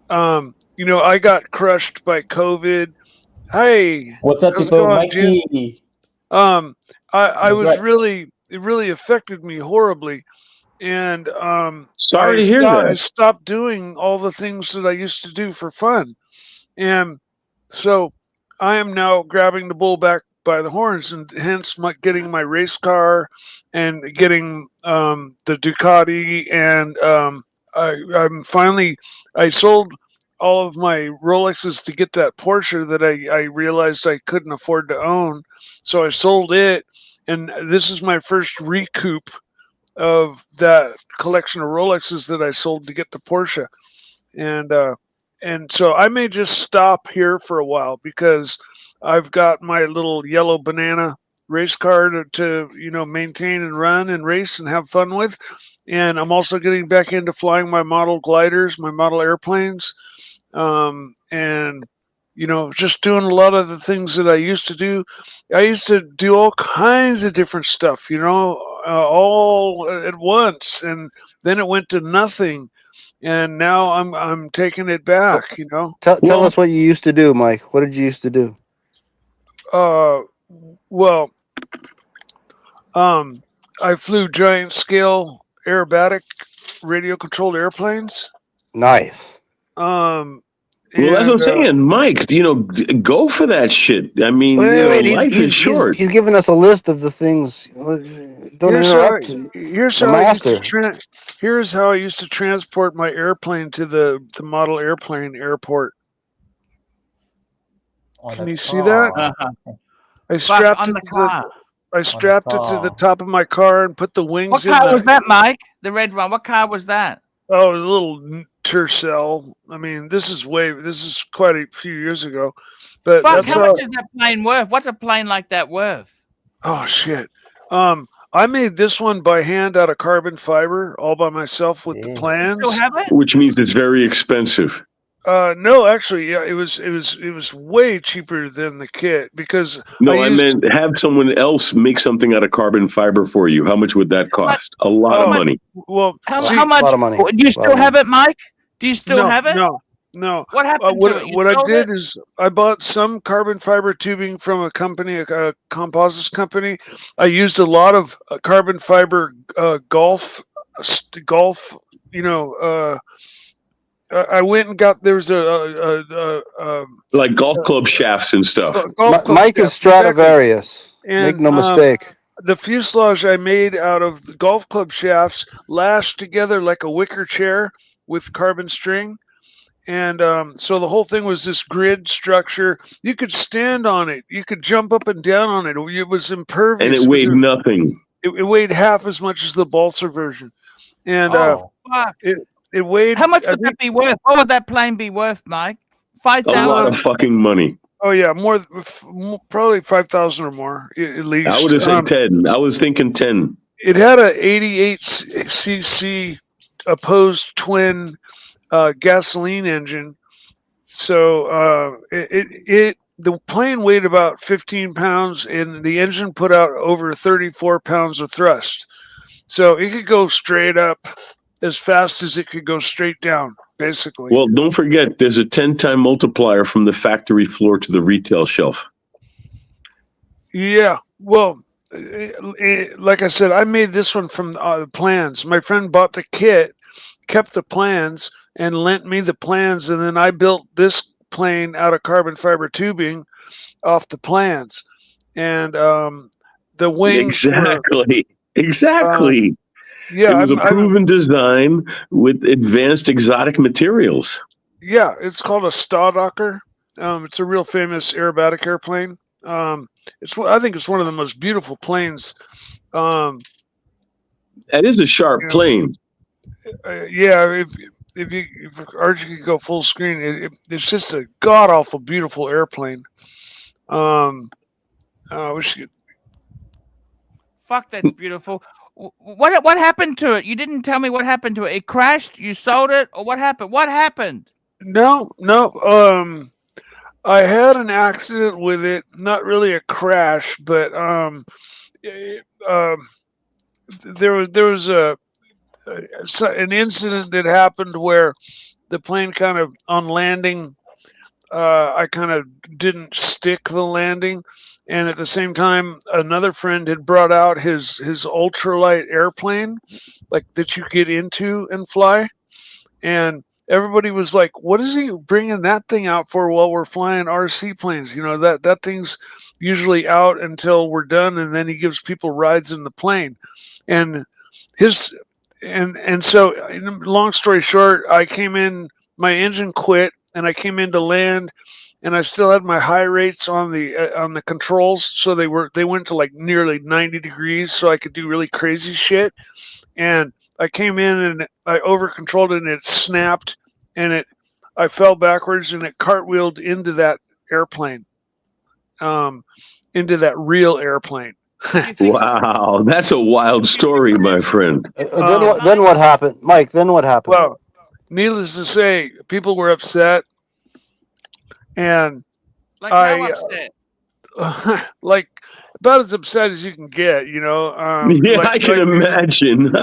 I got crushed by COVID. Hey, what's up, how's it people? going, Mikey. I was it really affected me horribly, and sorry to hear that. I stopped doing all the things that I used to do for fun, and so I am now grabbing the bull back by the horns, and hence getting my race car and getting the Ducati, and I sold all of my Rolexes to get that Porsche that I realized I couldn't afford to own. So I sold it, and this is my first recoup of that collection of Rolexes that I sold to get the Porsche. And so I may just stop here for a while because I've got my little yellow banana race car to maintain and run and race and have fun with. And I'm also getting back into flying my model gliders, my model airplanes, and just doing a lot of the things that I used to do. I used to do all kinds of different stuff, all at once, and then it went to nothing, and now I'm taking it back. Tell us what you used to do, Mike. What did you used to do? Well, I flew giant scale aerobatic radio controlled airplanes. Nice. Well, that's what I'm saying, Mike. Go for that shit. I mean, life is short. He's giving us a list of the things. Don't interrupt. Here's how I used to transport my airplane to the model airplane airport. Can you see that? Uh-huh. I strapped it to the top of my car and put the wings. What car was that, Mike? The red one. What car was that? Oh, it was a little Tercel. I mean, this is quite a few years ago. But how much is that plane worth? What's a plane like that worth? Oh shit. I made this one by hand out of carbon fiber, all by myself with the plans. You still have it? Which means it's very expensive. No, actually, yeah, it was way cheaper than the kit because I meant have someone else make something out of carbon fiber for you. How much would that cost? A lot of money. Well, how much? A lot of money. Do you still have it, Mike? Do you still have it? No. What happened to it? What I did is I bought some carbon fiber tubing from a company, a composites company. I used a lot of carbon fiber golf. I went and got there's like golf club shafts and stuff. Mike is Stradivarius. And, make no mistake. The fuselage I made out of the golf club shafts lashed together like a wicker chair with carbon string. And so the whole thing was this grid structure. You could stand on it. You could jump up and down on it. It was impervious. And it weighed nothing. It weighed half as much as the balsa version. And it weighed. How much would that be worth? What would that plane be worth, Mike? 5,000. A lot of fucking money. Oh yeah, probably 5,000 or more at least. I would have said 10. I was thinking 10. It had a 88cc opposed twin gasoline engine, so the plane weighed about 15 pounds, and the engine put out over 34 pounds of thrust. So it could go straight up as fast as it could go straight down, basically. Well, don't forget, there's a 10-time multiplier from the factory floor to the retail shelf. Yeah, well, like I said, I made this one from the plans. My friend bought the kit, kept the plans, and lent me the plans, and then I built this plane out of carbon fiber tubing off the plans. And the wings... Exactly. Yeah, It was a proven design with advanced exotic materials. yeah, it's called a Staudacher. It's a real famous aerobatic airplane. I think it's one of the most beautiful planes. Um, That is a sharp you know, plane. yeah, if Archie could go full screen, it's just a god awful beautiful airplane. I wish you could. Fuck, that's beautiful. What happened to it? You didn't tell me what happened to it. It crashed. You sold it, or what happened? What happened? No, no. I had an accident with it. Not really a crash, but eh, there was an incident that happened where the plane kind of on landing, I kind of didn't stick the landing, and at the same time, another friend had brought out his ultralight airplane, like that you get into and fly, and everybody was like, "What is he bringing that thing out for while we're flying RC planes? You know that thing's usually out until we're done, and then he gives people rides in the plane." And his so long story short, I came in, my engine quit, and I came in to land, and I still had my high rates on the controls, so they went to like nearly 90 degrees, so I could do really crazy shit. And I came in and I over controlled it, and it snapped, and I fell backwards, and it cartwheeled into that airplane, into that real airplane. Wow, that's a wild story, my friend. Then what happened, Mike? Then what happened? Well, needless to say, people were upset, and Like how upset? like about as upset as you can get, you know. Yeah, I can imagine.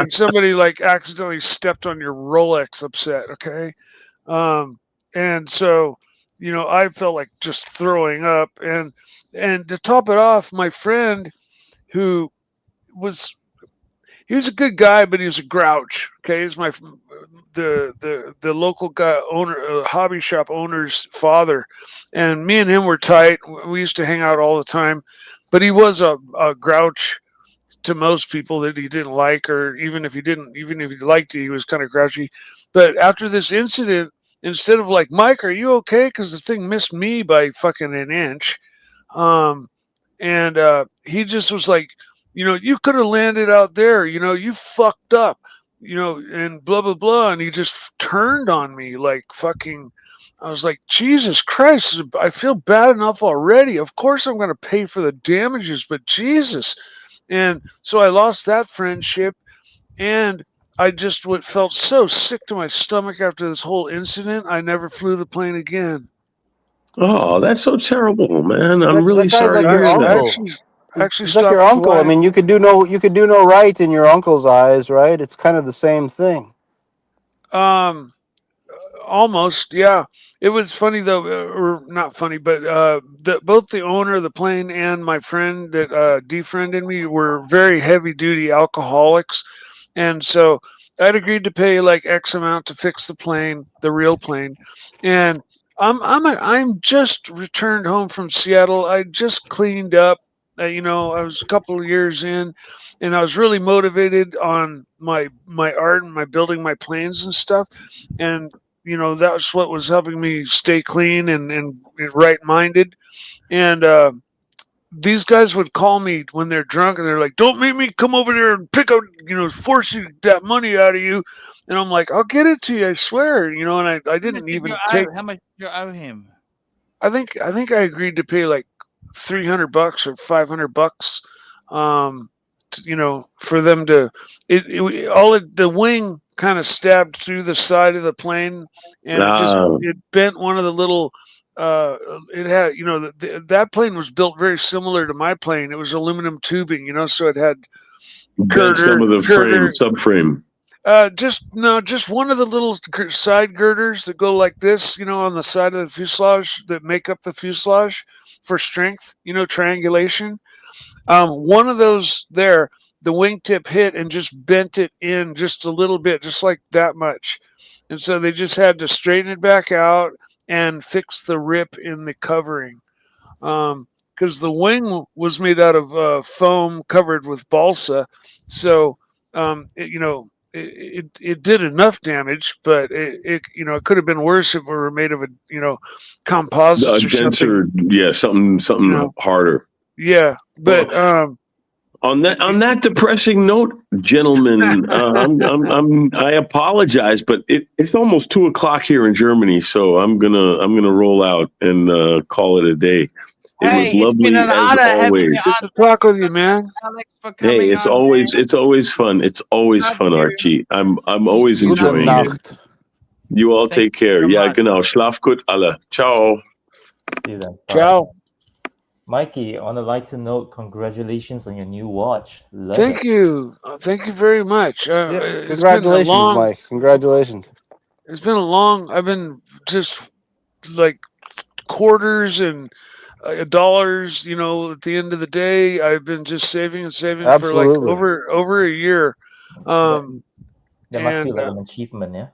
somebody like accidentally stepped on your Rolex, upset. Okay, and so I felt like just throwing up, and to top it off, my friend who was he was a good guy, but he was a grouch. Okay, he's the local guy owner, hobby shop owner's father, and me and him were tight. We used to hang out all the time, but he was a grouch to most people that he didn't like, or even if he liked it, he was kind of grouchy. But after this incident, instead of like, "Mike, are you okay?" Because the thing missed me by fucking an inch, and he just was like, "You could have landed out there. You fucked up. And blah blah blah." And he just turned on me like fucking. I was like, "Jesus Christ! I feel bad enough already. Of course I'm going to pay for the damages, but Jesus." And so I lost that friendship, and I just felt so sick to my stomach after this whole incident. I never flew the plane again. Oh, that's so terrible, man. I'm really that guy's sorry like to your hear that. uncle. Actually He's like your stopped uncle. I flying. mean, you could do no right in your uncle's eyes, right? It's kind of the same thing. Almost, yeah. It was funny though, or not funny, but both the owner of the plane and my friend that defriended me were very heavy duty alcoholics, and so I'd agreed to pay like X amount to fix the plane, the real plane, and I'm just returned home from Seattle. I just cleaned up. I was a couple of years in, and I was really motivated on my art and my building my planes and stuff, and that was what was helping me stay clean and right minded. And these guys would call me when they're drunk, and they're like, "Don't make me come over there and pick up, force you that money out of you." And I'm like, "I'll get it to you, I swear." And I didn't even take. How much did you owe him? I think I agreed to pay like $300 or $500, for them to. The wing kind of stabbed through the side of the plane, and it bent one of the little. It had, that plane was built very similar to my plane. It was aluminum tubing, so it had Bent some of the subframe. Just one of the little side girders that go like this, on the side of the fuselage that make up the fuselage for strength, triangulation. One of those there, the wingtip hit and just bent it in just a little bit, just like that much. And so they just had to straighten it back out and fix the rip in the covering. Because the wing was made out of foam covered with balsa. So it did enough damage, but it could have been worse if it were made of composites or something. Denser, yeah, something You know, harder. yeah, but Well, on that depressing note, gentlemen, I apologize, but it's almost 2 o'clock here in Germany, so I'm gonna roll out and call it a day. It was Hey, it's been lovely an as honor having you always. good to talk with you, man. Alex, for Hey, coming on, man. it's always fun. It's always Love fun, you. Archie. I'm always Gute enjoying it. Nacht. You all Thank take care. so Ja, much. genau. Schlaf gut, alle. Ciao. See you then. Bye. Ciao. Mikey, on a lighter note, congratulations on your new watch. Love Thank it. you. Thank you very much. Yeah, It's been a congratulations, long. Mike. Congratulations. It's been a long. I've been just like quarters and dollars. At the end of the day, I've been just saving and saving for like Absolutely. over a year. That must feel And like an achievement, yeah?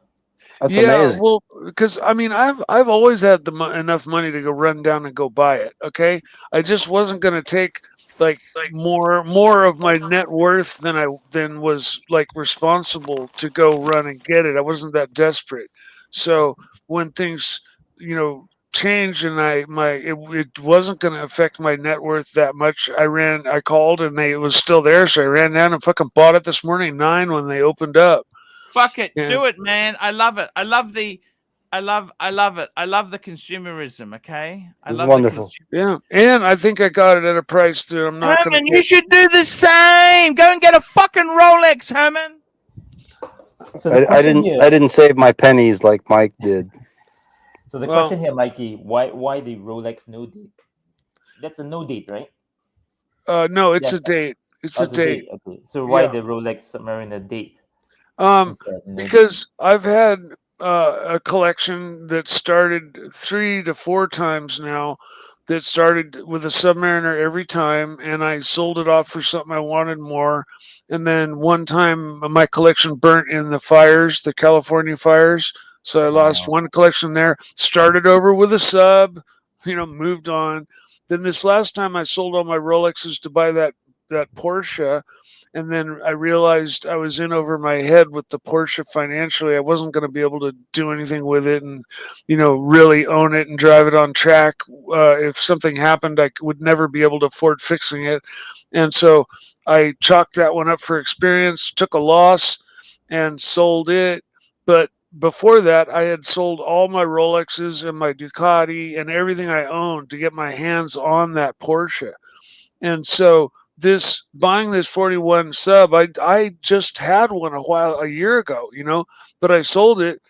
That's yeah, amazing. well, because I mean, I've always had enough money to go run down and go buy it. Okay, I just wasn't gonna take like more of my net worth than was like responsible to go run and get it. I wasn't that desperate. So when things changed and it wasn't going to affect my net worth that much, I called and it was still there, so I ran down and fucking bought it this morning at 9 when they opened up. Fuck it, Yeah. do it, man. I love it. I love it. I love the consumerism. Okay, I It's love wonderful. Yeah, and I think I got it at a price that I'm not going Herman, to you get. should do the same. Go and get a fucking Rolex, Herman. So the I question here, didn't save my pennies like Mike did. so the Well- question here, Mikey, why the Rolex no date? That's a no date, right? No, it's Yes. a date. It's Oh, a date. Okay. So why Yeah. the Rolex Submariner date? instead of no date? Because I've had a collection that started 3 to 4 times now. That started with a Submariner every time, and I sold it off for something I wanted more. And then one time, my collection burnt in the fires, the California fires. So I lost Wow. one collection there. Started over with a sub, moved on. Then this last time, I sold all my Rolexes to buy that Porsche. And then I realized I was in over my head with the Porsche financially. I wasn't going to be able to do anything with it and, really own it and drive it on track. If something happened, I would never be able to afford fixing it. And so I chalked that one up for experience, took a loss, and sold it. But before that, I had sold all my Rolexes and my Ducati and everything I owned to get my hands on that Porsche. And so buying this 41 sub, I just had one a year ago, but I sold it,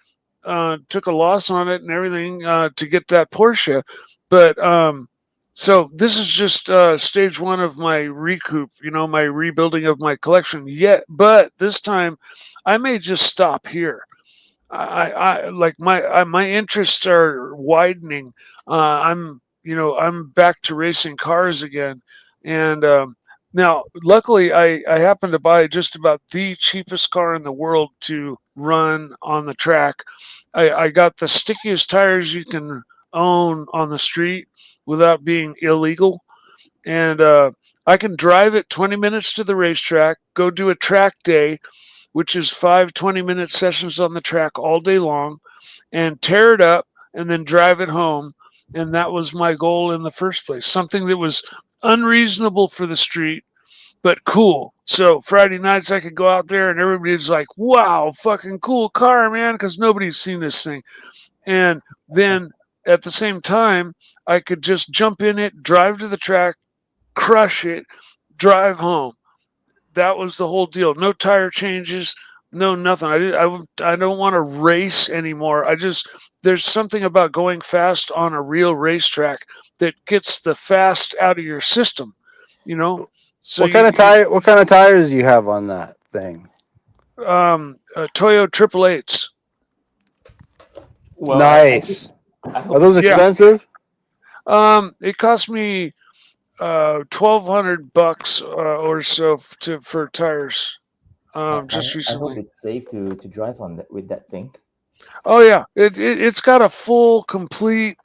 took a loss on it and everything to get that Porsche. But so this is just stage 1 of my recoup, my rebuilding of my collection. But this time I may just stop here. I like my interests are widening. I'm back to racing cars again, and now luckily I happened to buy just about the cheapest car in the world to run on the track. I got the stickiest tires you can own on the street without being illegal, and I can drive it 20 minutes to the racetrack, go do a track day, which is 5 20-minute sessions on the track all day long, and tear it up and then drive it home. And that was my goal in the first place. Something that was unreasonable for the street, but cool. So Friday nights I could go out there and everybody's like, wow, fucking cool car, man, because nobody's seen this thing. And then at the same time, I could just jump in it, drive to the track, crush it, drive home. That was the whole deal. No tire changes, no nothing. I don't want to race anymore. There's something about going fast on a real racetrack that gets the fast out of your system, So What kind of tires do you have on that thing? Toyo 888s. Well, Nice. I hope Are those Yeah. expensive? It cost me $1,200 or so for tires. Just I hope recently. it's safe to drive on with that thing. Oh yeah, it's got a full, complete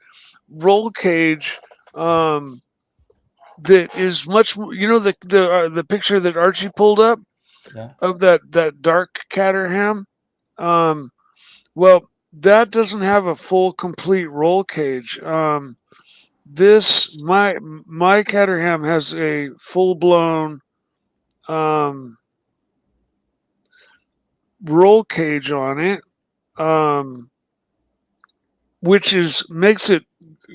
roll cage. That is much. The picture that Archie pulled up. Yeah. of that dark Caterham. Well, that doesn't have a full complete roll cage. This my Caterham has a full blown roll cage on it, which makes it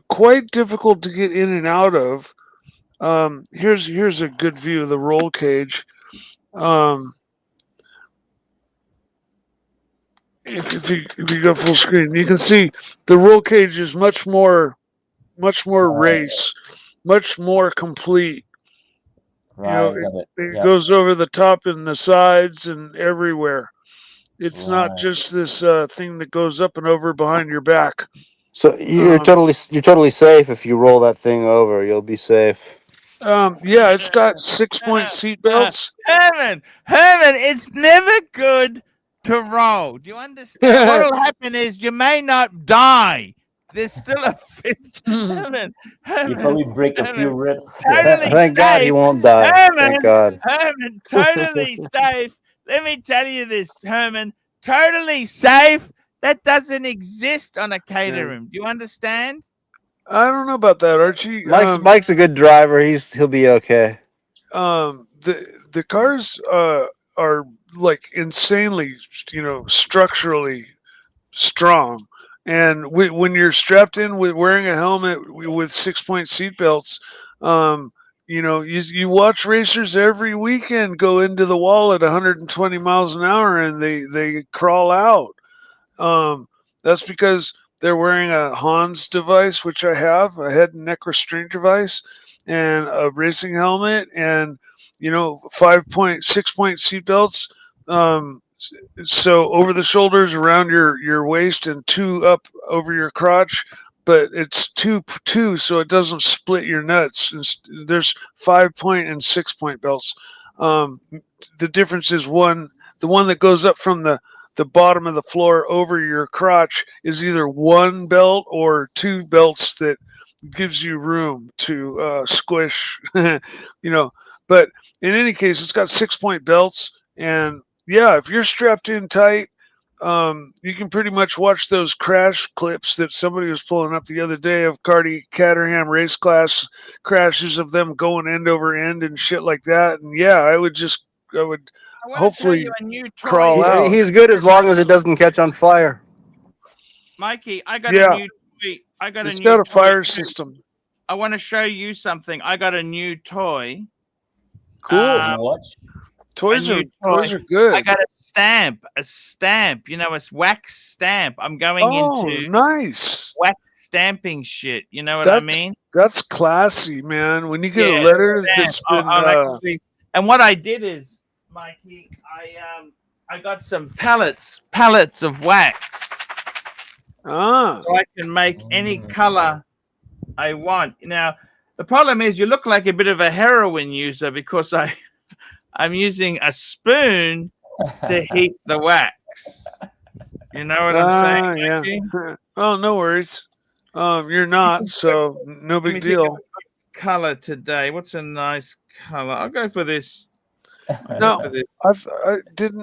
quite difficult to get in and out of. Here's a good view of the roll cage. If you go full screen, you can see the roll cage is much more race, much more complete. You know, Right. Got it. it Yep. goes over the top and the sides and everywhere. It's not Right. just this thing that goes up and over behind your back. So you're Um, totally safe if you roll that thing over. You'll be safe. yeah, it's got 6-point seat belts. Herman, it's never good to roll. Do you understand? What'll happen is you may not die. There's still a fifth. Herman, You probably break a few Herman, ribs. totally Thank God he safe. won't die. Thank Herman, God. Herman, totally safe. Let me tell you this, Herman, totally safe. That doesn't exist on a Caterham. Do you understand? I don't know about that, Archie. Mike's a good driver. He'll be okay. The cars are like insanely, structurally strong. And when you're strapped in with wearing a helmet with 6-point seat belts, you watch racers every weekend go into the wall at 120 miles an hour and they crawl out. That's because they're wearing a Hans device, which I have, a head and neck restraint device, and a racing helmet, and 5-point, 6-point seat belts. So over the shoulders, around your waist, and 2 up over your crotch. But it's two, so it doesn't split your nuts. There's 5-point and 6-point belts. The difference is the one that goes up from the bottom of the floor over your crotch is either 1 belt or 2 belts that gives you room to squish. But in any case, it's got 6-point belts, and yeah, if you're strapped in tight, you can pretty much watch those crash clips that somebody was pulling up the other day of Caterham race class crashes of them going end over end and shit like that. And yeah, I would I want to tell hopefully you a new toy. crawl out. He's good as long as it doesn't catch on fire. Mikey, I got Yeah. a new toy. It's got a toy fire too. system. I want to show you something. I got a new toy. Cool. Um, Watch. Toys new are toy. good. I got a stamp, a wax stamp. I'm going into nice. wax stamping shit. You know what I mean? That's classy, man. When you get Yeah, a letter stamp. that's been I'll actually, and what I did is, Mikey, I got some pallets of wax, so I can make any color I want. Now, the problem is you look like a bit of a heroin user because I'm using a spoon to heat the wax. You know what I'm saying? yeah. Mikey? Oh, no worries. You're not, so no Let me big think of deal. a good color today. What's a nice color? I'll go for this. No, did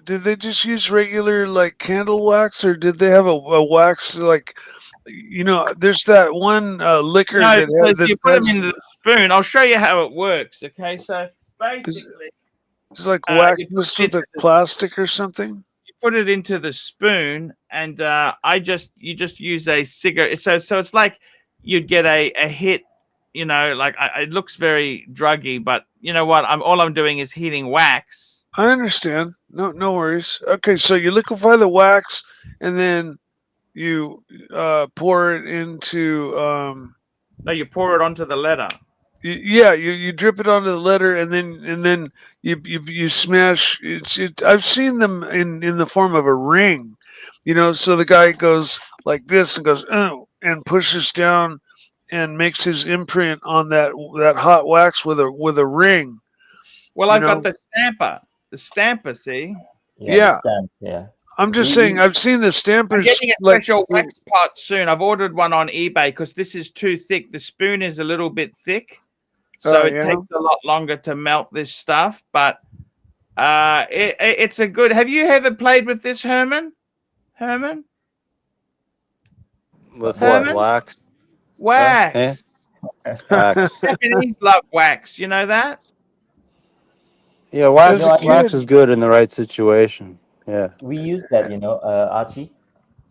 they just use regular like candle wax, or did they have a wax like there's that one liquor No, that you put them into the spoon. I'll show you how it works. Okay, so basically, it's like wax you mixed put with a plastic or something. you put it into the spoon, and you just use a cigarette. So it's like you'd get a hit. It looks very druggy, but you know what? All I'm doing is heating wax. I understand. No worries. Okay, so you liquefy the wax, and then you pour it into. No, you pour it onto the leather. You drip it onto the leather, and then you smash. I've seen them in the form of a ring, So the guy goes like this and goes and pushes down and makes his imprint on that hot wax with a ring. Well, I've got the stamper. See? Yeah. The stamp, yeah. I'm just saying, I've seen the stampers. I'm getting a special wax pot soon. I've ordered one on eBay because this is too thick. The spoon is a little bit thick, so it takes a lot longer to melt this stuff. But It's a good. Have you ever played with this, Herman? Herman? With what? Herman? Wax? Wax. Wax. Japanese love wax. You know that? Yeah, wax. You know, Wax is good in the right situation. Yeah. we use that, Archie.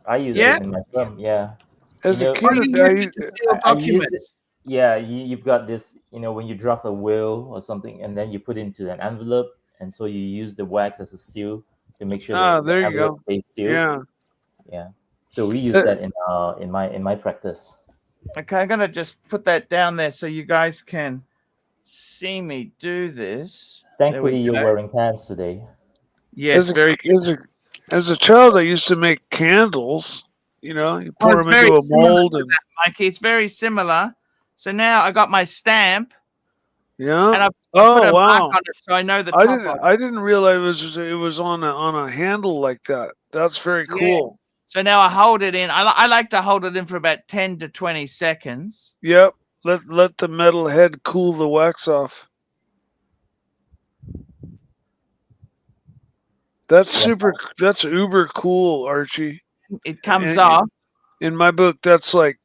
I use Yeah. it in my firm. Yeah. As You a know, Oh, you kid, use it to seal I use documents. it. Yeah, you've got this, when you draft a will or something, and then you put it into an envelope, and so you use the wax as a seal to make sure that the there you envelope go. stays sealed. Yeah. Yeah. So we use that in my practice. Okay, I'm gonna just put that down there so you guys can see me do this. Thankfully, you're wearing pants today. Yes, very good. As a child, I used to make candles. You pour it's them very into a similar mold, to and that, Mikey. It's very similar. So now I got my stamp and yeah. I put Oh a mark wow! on it so I know the I top didn't. of I didn't realize it was on a handle like that. That's very it. Yeah. cool. So now I hold it in. I like to hold it in for about 10 to 20 seconds. Yep. Let the metal head cool the wax off. That's Yeah. That's uber cool, Archie. It comes And off. in my book, that's like.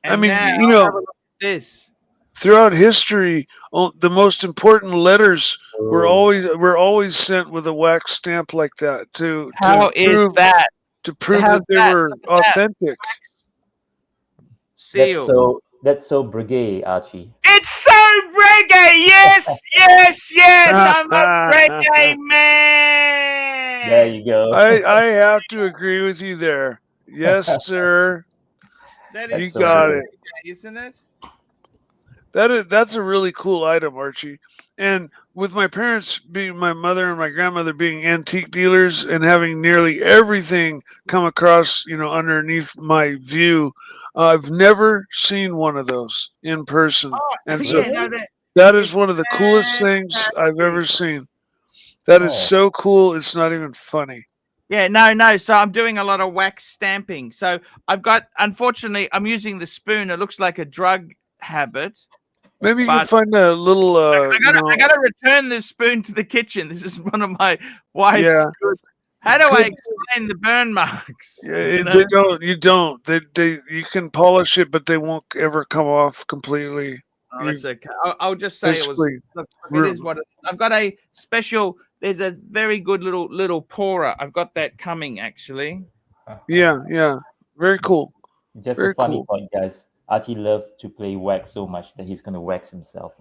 And I mean, now you know, have a look at this. throughout history, the most important letters were Oh, always sent with a wax stamp like that How is that? to prove How's that they that? were Look at that. authentic. Seal. that's so brigade, Archie. It's so reggae. Yes, yes, yes. I'm a reggae man. There you go. I have to agree with you there. Yes, sir. That That's You is so got good. it. isn't it? That's a really cool item, Archie. And with my parents being my mother and my grandmother being antique dealers and having nearly everything come across, underneath my view, I've never seen one of those in person. Oh, And yeah, so no, that is it's one of the coolest things I've ever fantastic. seen. That is Oh. so cool. It's not even funny. Yeah, no. So I'm doing a lot of wax stamping. So unfortunately, I'm using the spoon. It looks like a drug habit. Maybe you can But find a little, I gotta return this spoon to the kitchen. This is one of my wife's Yeah. good. How do I Good. explain the burn marks? Yeah, they don't. You don't. You can polish it, but they won't ever come off completely. Oh, that's okay. I'll just say it was. Basically, Look, it is what it is. I've got a special. There's a very good little pourer. I've got that coming actually. yeah, very cool. Just Very a funny cool. point, guys. Archie loves to play wax so much that he's gonna wax himself.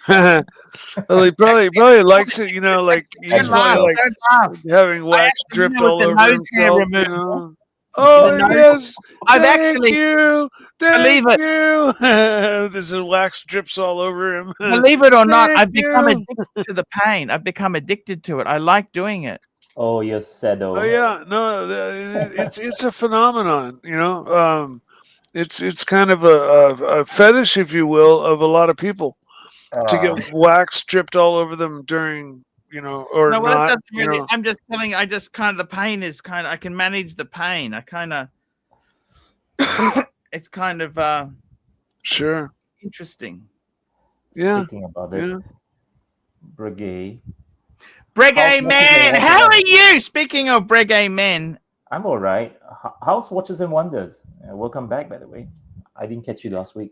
Well, he probably likes it. Like he's Don't probably like Don't laugh. having wax actually, dripped with all the over nose hair himself. removal, Oh the nose- yes, I've thank actually- you, Believe thank it. you. This is wax drips all over him. Believe it or not, Thank I've become you. addicted to the pain. I've become addicted to it. I like doing it. Oh, you're sado. Oh yeah, no, it's a phenomenon. It's kind of a fetish, if you will, of a lot of people to get wax dripped all over them during, or No, well, that not. doesn't really. I'm just telling you. I just kind of the pain is kind of. I can manage the pain. I kind of. It's kind of Sure. interesting. Yeah. Speaking about it, Yeah. brigade. Breguet How's man, Watches and how are Wonders? you? Speaking of Breguet men, I'm all right. How's Watches and Wonders? Welcome back, by the way. I didn't catch you last week.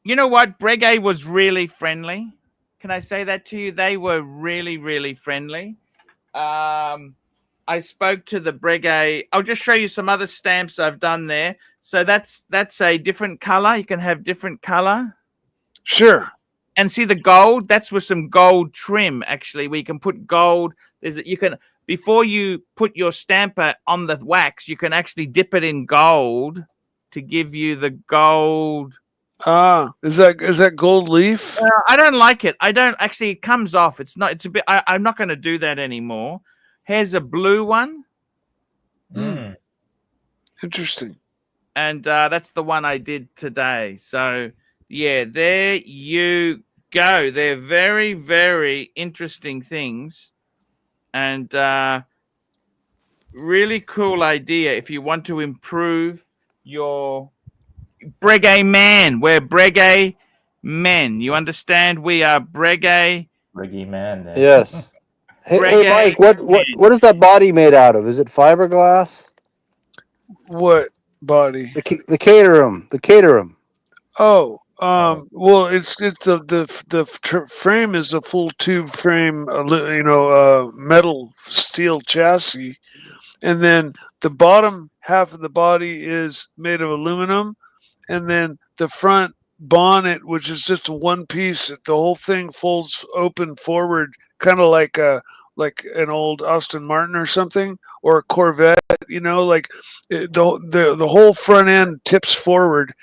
you know what? Breguet was really friendly. Can I say that to you? They were really, really friendly. I spoke to the Breguet. I'll just show you some other stamps I've done there. So that's a different color. You can have different color. Sure. And see the gold? That's with some gold trim, actually. We can put gold. Before you put your stamper on the wax, you can actually dip it in gold to give you the gold. Is that gold leaf? I don't like it. I don't actually. It comes off. It's not. It's a bit. I'm not going to do that anymore. Here's a blue one, Interesting. and that's the one I did today. So yeah, there you go. They're very, very interesting things, and really cool idea if you want to improve your Breguet man. We're Breguet men. You understand? We are Breguet. Reggae man. Yes. Hey, reggae. Mike, what is that body made out of? Is it fiberglass? What body? The caterum. The caterum. Oh, well, it's the frame is a full tube frame, metal steel chassis, and then the bottom half of the body is made of aluminum, and then the front bonnet, which is just a one piece, the whole thing folds open forward, kind of like an old Aston Martin or something, or a Corvette. The whole front end tips forward,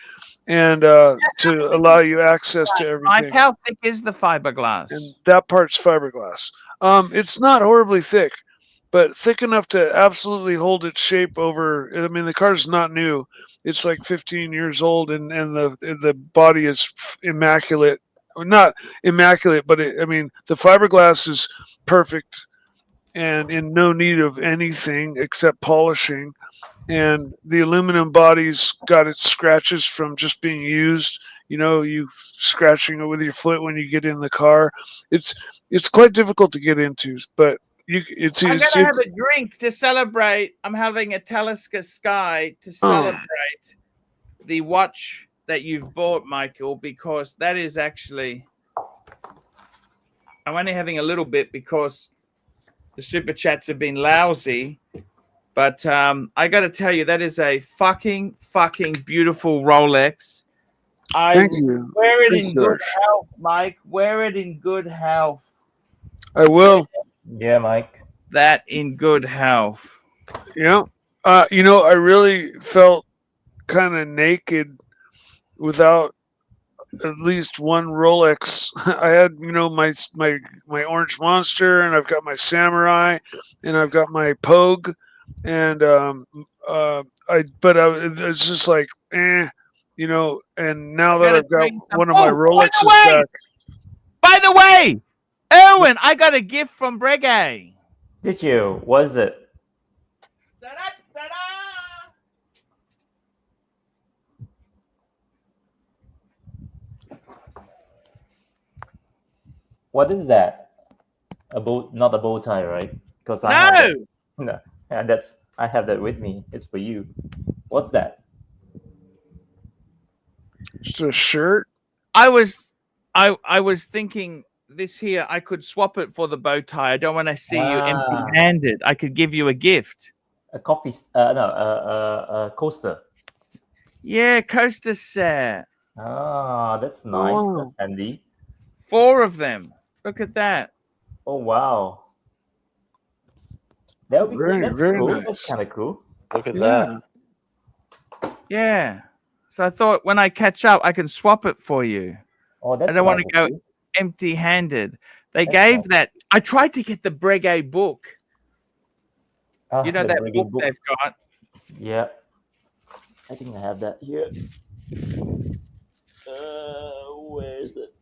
and to allow you access to Mike, everything. how thick is the fiberglass? And that part's fiberglass. It's not horribly thick, but thick enough to absolutely hold its shape over. I mean, the car's not new; it's like 15 years old, and the body is immaculate. Not immaculate, but the fiberglass is perfect and in no need of anything except polishing. And the aluminum body's got its scratches from just being used. You scratching it with your foot when you get in the car. It's quite difficult to get into, but I'm gonna have a drink to celebrate. I'm having a Talisker Sky to celebrate the watch that you've bought, Michael, because that is actually. I'm only having a little bit because the super chats have been lousy. But I got to tell you, that is a fucking beautiful Rolex. Thank you. Wear it in good health, Mike. Wear it in good health. I will. Yeah, Mike. That in good health. Yeah. I really felt kind of naked without at least one Rolex. I had, my Orange Monster, and I've got my Samurai, and I've got my Pogue. And it's just like, and now that I've got one of my Rolexes back. By the way, Erwin, I got a gift from Breguet. Did you? What is it? Ta-da-ta-da! What is that? Not a bow tie, right? Because no, and I have that with me. It's for you. What's that? Just a shirt. I was thinking this here. I could swap it for the bow tie. I don't want to see you empty-handed. I could give you a gift. A coffee? A coaster. Yeah, coaster set. Ah, that's nice. Oh. That's handy. 4 of them. Look at that. Oh wow. That would be that's very cool. nice. That's kind of cool. Look at that. Yeah. So I thought when I catch up, I can swap it for you. Oh, that's I don't want to nice go of you. empty-handed. They That's gave nice. that. I tried to get the Breguet book. Ah, You know the that Breguet book they've got. Yeah. I think I have that here. Where is it?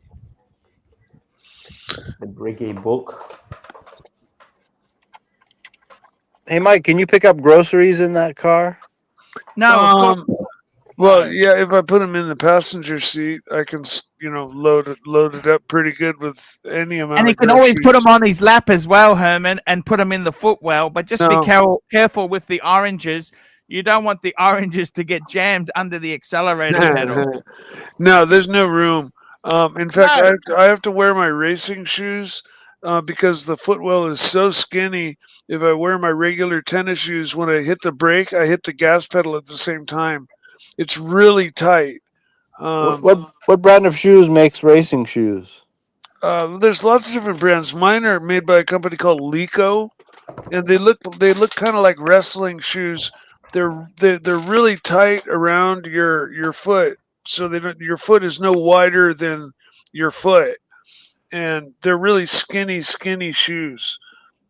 The Breguet book. Hey, Mike, can you pick up groceries in that car? No, of course. Well, yeah. If I put them in the passenger seat, I can, load it up pretty good with any amount. And he can always put them on his lap as well, Herman, and put them in the footwell. But just be careful with the oranges. You don't want the oranges to get jammed under the accelerator pedal. No, there's no room. In fact, I have to wear my racing shoes because the footwell is so skinny. If I wear my regular tennis shoes, when I hit the brake, I hit the gas pedal at the same time. It's really tight. What brand of shoes makes racing shoes? There's lots of different brands. Mine are made by a company called Lico, and they look kind of like wrestling shoes. They're really tight around your foot, so your foot is no wider than your foot, and they're really skinny shoes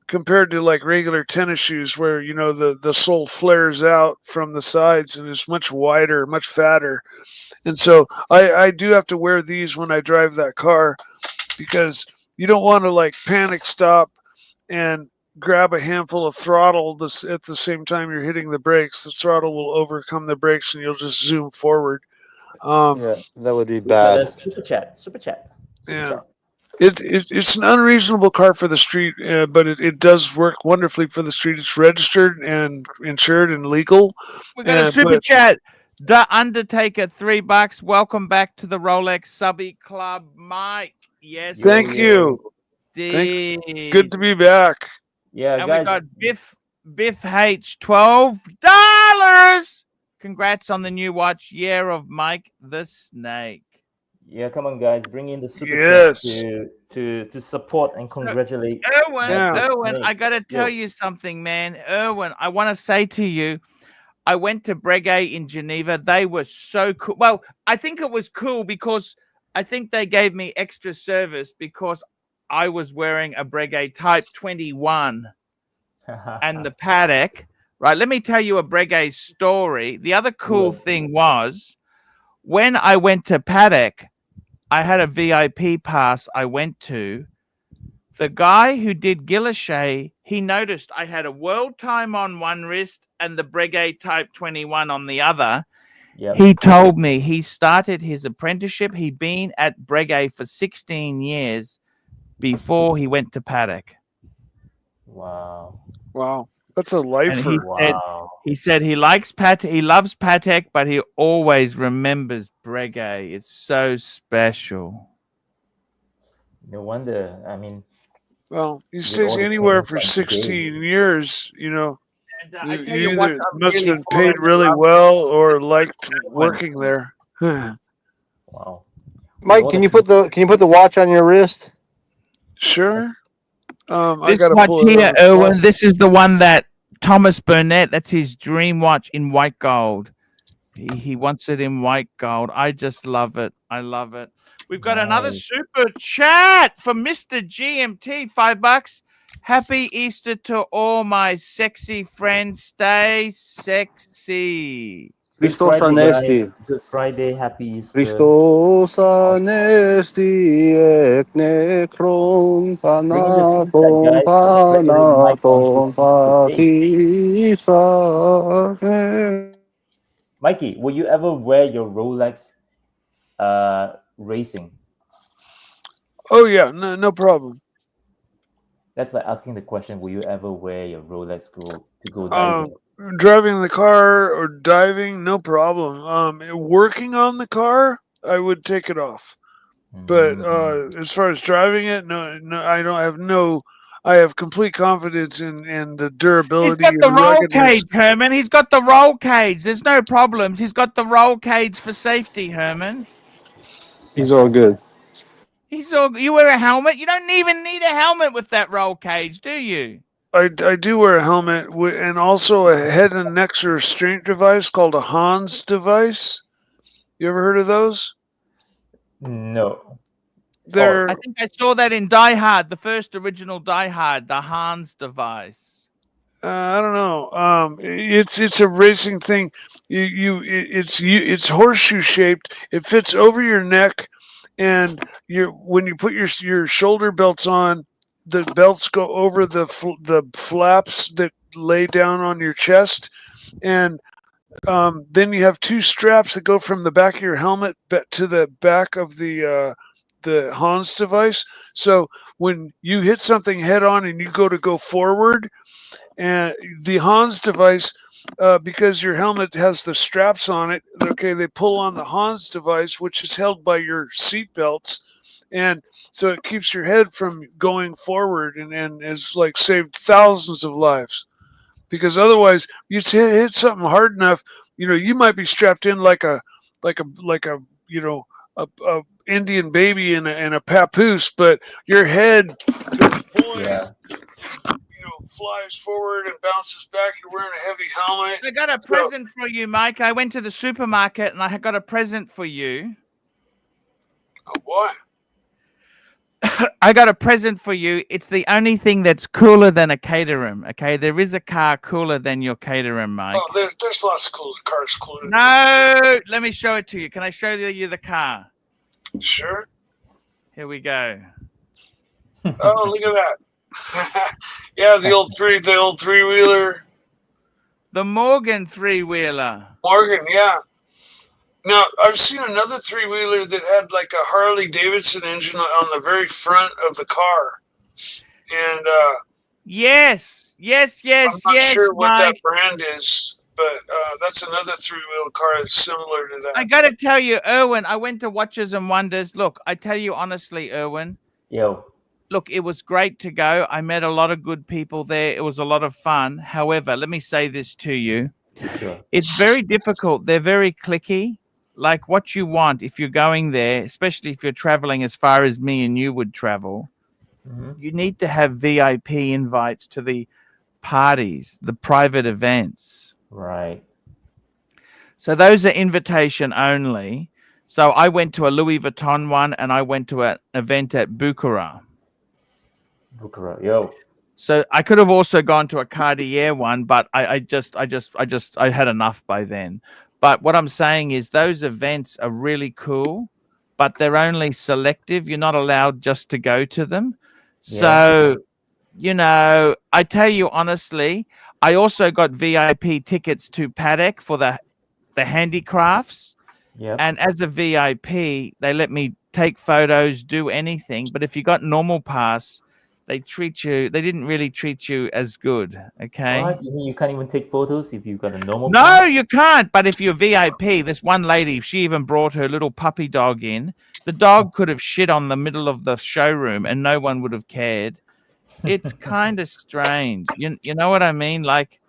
compared to like regular tennis shoes where the sole flares out from the sides and is much wider, much fatter. And so I do have to wear these when I drive that car because you don't want to like panic stop and grab a handful of throttle at the same time you're hitting the brakes. The throttle will overcome the brakes and you'll just zoom forward. Yeah, that would be We got a bad. super chat. Super chat. Yeah. It's an unreasonable car for the street, but it does work wonderfully for the street. It's registered and insured and legal. We got a super But chat. The Undertaker, $3. Welcome back to the Rolex Subby Club, Mike. Yes, thank you. Thanks. indeed. Good to be back. Yeah, And guys. we got Biff H, $12. Congrats on the new watch, Year of Mike the Snake. Yeah, come on, guys. Bring in the super Yes. chat to support and congratulate. Erwin, Yeah. Erwin, I got to tell you something, man. Erwin, I want to say to you, I went to Breguet in Geneva. They were so cool. Well, I think it was cool because I think they gave me extra service because I was wearing a Breguet Type 21 and the paddock. Right, let me tell you a Breguet story. The other cool thing was when I went to paddock, I had a VIP pass I went to. The guy who did Guilloche, he noticed I had a world time on one wrist and the Breguet Type 21 on the other. Yep. He told me he started his apprenticeship. He'd been at Breguet for 16 years before he went to paddock. Wow. Wow. That's a And lifer. he said he likes he loves Patek, but he always remembers Breguet. It's so special. No wonder. I mean, Well, he with stays all the anywhere trainings for and 16 years, you know. And I You tell you what, either I'm must have really been paid falling in really love well or liked working there. wow. Mike, can you put the watch on your wrist? Sure. I This gotta watch pull it here, on the Erwin, spot. this is the one that Thomas Burnett, that's his dream watch in white gold. He wants it in white gold. I just love it. I love it. We've got another Nice. super chat from Mr. GMT, $5. Happy Easter to all my sexy friends. Stay sexy. Good Christos Friday, guys. Anesti. Good Friday. Happy Easter. Christos Anesti ek nekron Bring in the super chat, panaton guys. Congratulate Mike on panaton his birthday. patisa. Mikey, will you ever wear your Rolex racing? Oh yeah, no problem. That's like asking the question, will you ever wear your Rolex to go diving? Driving the car or diving, no problem. Working on the car, I would take it off. But as far as driving it, no, I don't have no. I have complete confidence in the He's durability got the and roll ruggedness. cage, Herman. He's got the roll cage. There's no problems. He's got the roll cage for safety, Herman. He's all good. You wear a helmet? You don't even need a helmet with that roll cage, do you? I do wear a helmet and also a head and neck restraint device called a Hans device. You ever heard of those? No. They're I think I saw that in Die Hard, the first original Die Hard, the Hans device. I don't know. It's a racing thing. It's horseshoe shaped. It fits over your neck, and when you put your shoulder belts on, the belts go over the flaps that lay down on your chest, and then you have two straps that go from the back of your helmet to the back of the Hans device. So when you hit something head on and you go forward, and the Hans device, because your helmet has the straps on it, okay, they pull on the Hans device, which is held by your seat belts. And so it keeps your head from going forward and has like saved thousands of lives. Because otherwise, you hit something hard enough, you might be strapped in like a Indian baby in a papoose, but your head goes boing, flies forward and bounces back. You're wearing a heavy helmet. I got a present for you, Mike. I went to the supermarket and I got a present for you. Oh, what? I got a present for you. It's the only thing that's cooler than a Caterham. Okay, there is a car cooler than your Caterham, Mike. Oh, there's lots of cool cars cooler. No, let me show it to you. Can I show you the car? Sure. Here we go. Oh, look at that. Yeah, the old three-wheeler. The Morgan three-wheeler. Morgan, yeah. Now, I've seen another three-wheeler that had like a Harley Davidson engine on the very front of the car, and Yes, I'm not sure what that Mike. brand is, but that's another three-wheel car that's similar to that. I got to tell you, Erwin, I went to Watches and Wonders. Look, I tell you honestly, Erwin, Yo. look, it was great to go. I met a lot of good people there. It was a lot of fun. However, let me say this to you. Sure. It's very difficult. They're very cliquey. Like what you want if you're going there, especially if you're traveling as far as me and you would travel, you need to have VIP invites to the parties, the private events. Right. So those are invitation only. So I went to a Louis Vuitton one and I went to an event at Bucharest. Yo. So I could have also gone to a Cartier one, but I had enough by then. But what I'm saying is those events are really cool, but they're only selective. You're not allowed just to go to them. Yeah. So, you know, I tell you honestly, I also got VIP tickets to Paddock for the handicrafts. Yep. And as a VIP, they let me take photos, do anything. But if you got normal pass, they didn't really treat you as good. Okay. What? You mean you can't even take photos if you've got a normal No, pass? you can't. But if you're VIP, this one lady, she even brought her little puppy dog in. The dog could have shit on the middle of the showroom and no one would have cared. It's kind of strange. You know what I mean? Like,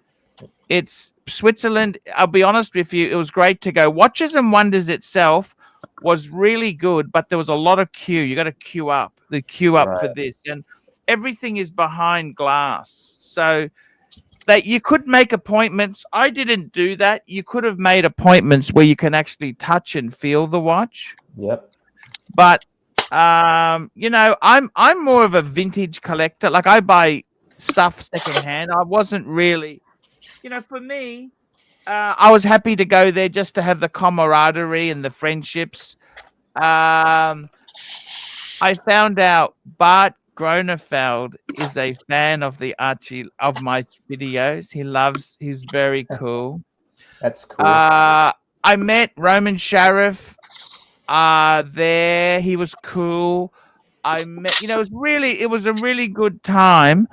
it's Switzerland. I'll be honest with you. It was great to go. Watches and Wonders itself was really good, but there was a lot of queue. You got to queue up. The queue up for this. And everything is behind glass. So that you could make appointments. I didn't do that. You could have made appointments where you can actually touch and feel the watch. Yep. But you know, I'm more of a vintage collector. Like I buy stuff secondhand. I wasn't really, you know, for me, I was happy to go there just to have the camaraderie and the friendships. I found out Bart Gronefeld is a fan of of my videos. He's very cool. That's cool. I met Roman Sheriff there. He was cool. I met, you know, it was a really good time.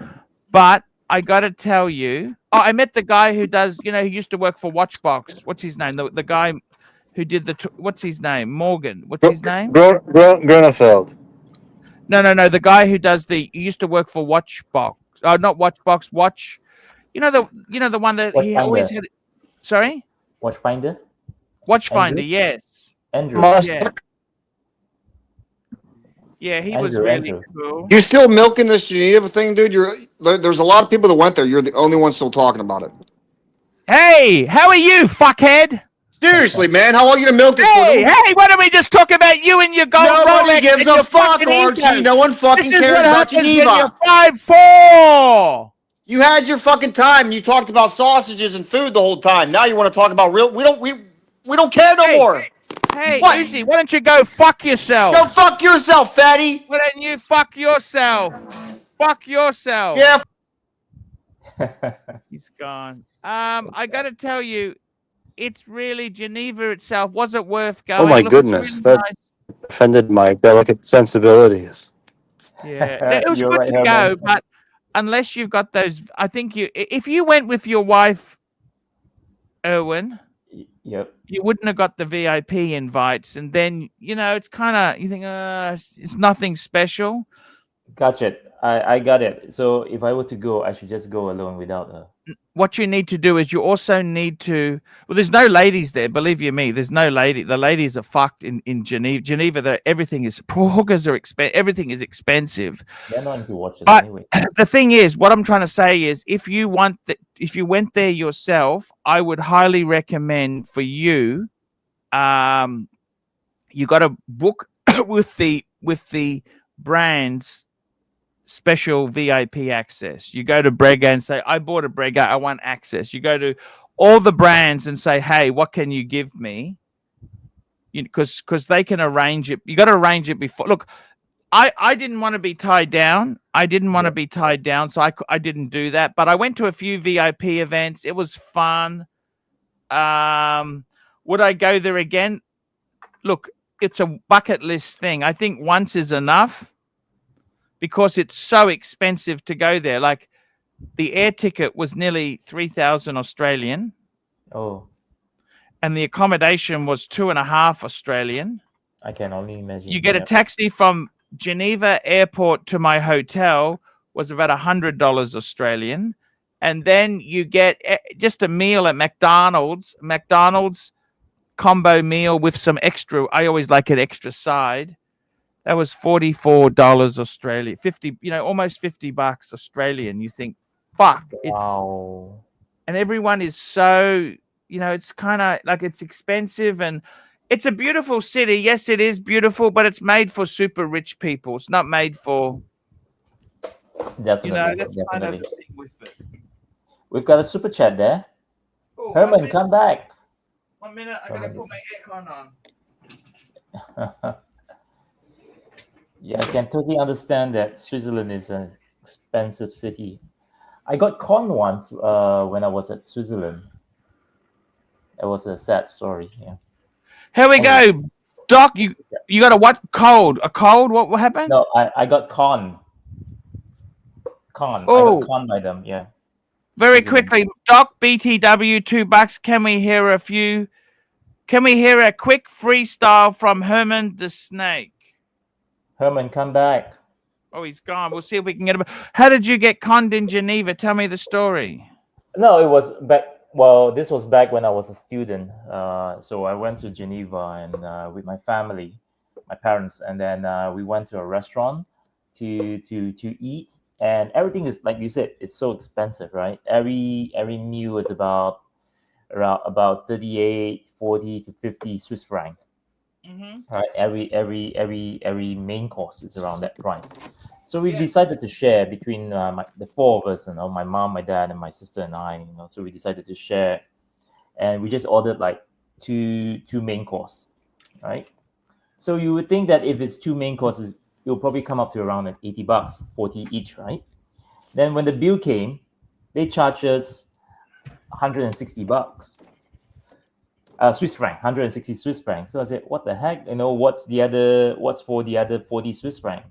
But I gotta tell you, I met the guy who does, you know, he used to work for Watchbox. What's his name? The guy who did what's his name? Morgan. What's his name? Gronefeld. No. The guy who does he used to work for Watchbox. Oh, not Watchbox. Watch. You know the one that he always had. Sorry. Watchfinder. Watchfinder. Yes. Andrew. Yeah, he was really cool. You still milking this Geneva thing, dude? There's a lot of people that went there. You're the only one still talking about it. Hey, how are you, fuckhead? Seriously, man, how long are you gonna milk this for? Hey, why don't we just talk about you and your gold Nobody Rolex gives and a your fuck, fucking Archie. ego? No one fucking This is cares what about happens when Geneva. you're 5'4". You had your fucking time and you talked about sausages and food the whole time. Now you want to talk about real. We don't care no more. Hey, What? Uzi, why don't you go fuck yourself? Go fuck yourself, fatty. Why don't you fuck yourself? Fuck yourself. Yeah. He's gone. I got to tell you, it's really Geneva itself. Was it worth going? Oh my Look, it's goodness, really that nice. offended my delicate sensibilities. Yeah, it was You're good right, to Herman. go, but unless you've got those, I think if you went with your wife, Erwin, Yep. you wouldn't have got the VIP invites, and then you know it's kind of you think, it's nothing special. Gotcha. I got it. So if I were to go, I should just go alone without her. What you need to do is you also need to. Well, there's no ladies there. Believe you me, there's no lady. The ladies are fucked in Geneva. Geneva, everything is hookers are expensive. Everything is expensive. They're not into watches But anyway. the thing is, what I'm trying to say is, if you went there yourself, I would highly recommend for you. You got to book with the brand's special VIP access. You go to Brega and say, I bought a Brega, I want access. You go to all the brands and say, hey, what can you give me? Because they can arrange it. You got to arrange it before. Look, I didn't want to be tied down. So I didn't do that. But I went to a few VIP events. It was fun. Would I go there again? look, it's a bucket list thing. I think once is enough because it's so expensive to go there. Like the air ticket was nearly 3,000 Australian. Oh, And the accommodation was 2.5 Australian. I can only imagine. You get a taxi from Geneva airport to my hotel was about $100 Australian. And then you get just a meal at McDonald's combo meal with some extra. I always like an extra side. That was $44 Australian, 50, almost $50 Australian. You think, fuck, Wow. and everyone is so, it's kind of like it's expensive and it's a beautiful city. Yes, it is beautiful, but it's made for super rich people. It's not made for, Definitely. that's Definitely. kind of the thing with it. We've got a super chat there. Oh, Herman, come back. 1 minute, I gotta put my aircon on. Yeah, I can totally understand that Switzerland is an expensive city. I got conned once when I was at Switzerland. It was a sad story. Yeah. Here we go, Doc. You got a what? Cold? A cold? What happened? No, I got conned. I Oh. got conned by them. Yeah. Very quickly, Doc, BTW, $2. Can we hear a quick freestyle from Herman the Snake? Herman, come back. Oh, he's gone. We'll see if we can get him. How did you get conned in Geneva? Tell me the story. No, it was back. Well, this was back when I was a student. So I went to Geneva and with my family, my parents, and then we went to a restaurant to eat. And everything is, like you said, it's so expensive, right? Every meal it's around 38, 40 to 50 Swiss franc. Mm-hmm. Right, every main course is around that price. So we decided to share between the four of us, my mom, my dad, and my sister and I. So we decided to share, and we just ordered like two main course, right? So you would think that if it's two main courses, it'll probably come up to around like $80, 40 each, right? Then when the bill came, they charged us $160. Swiss franc, 160 Swiss francs. So I said, what the heck? What's for the other 40 Swiss francs?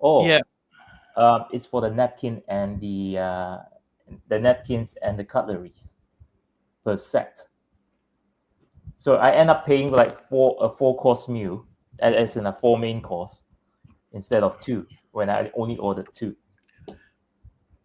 Oh, yeah. It's for the napkin and the napkins and the cutleries per set. So I end up paying like a 4-course meal, as in a 4 main course, instead of 2 when I only ordered 2.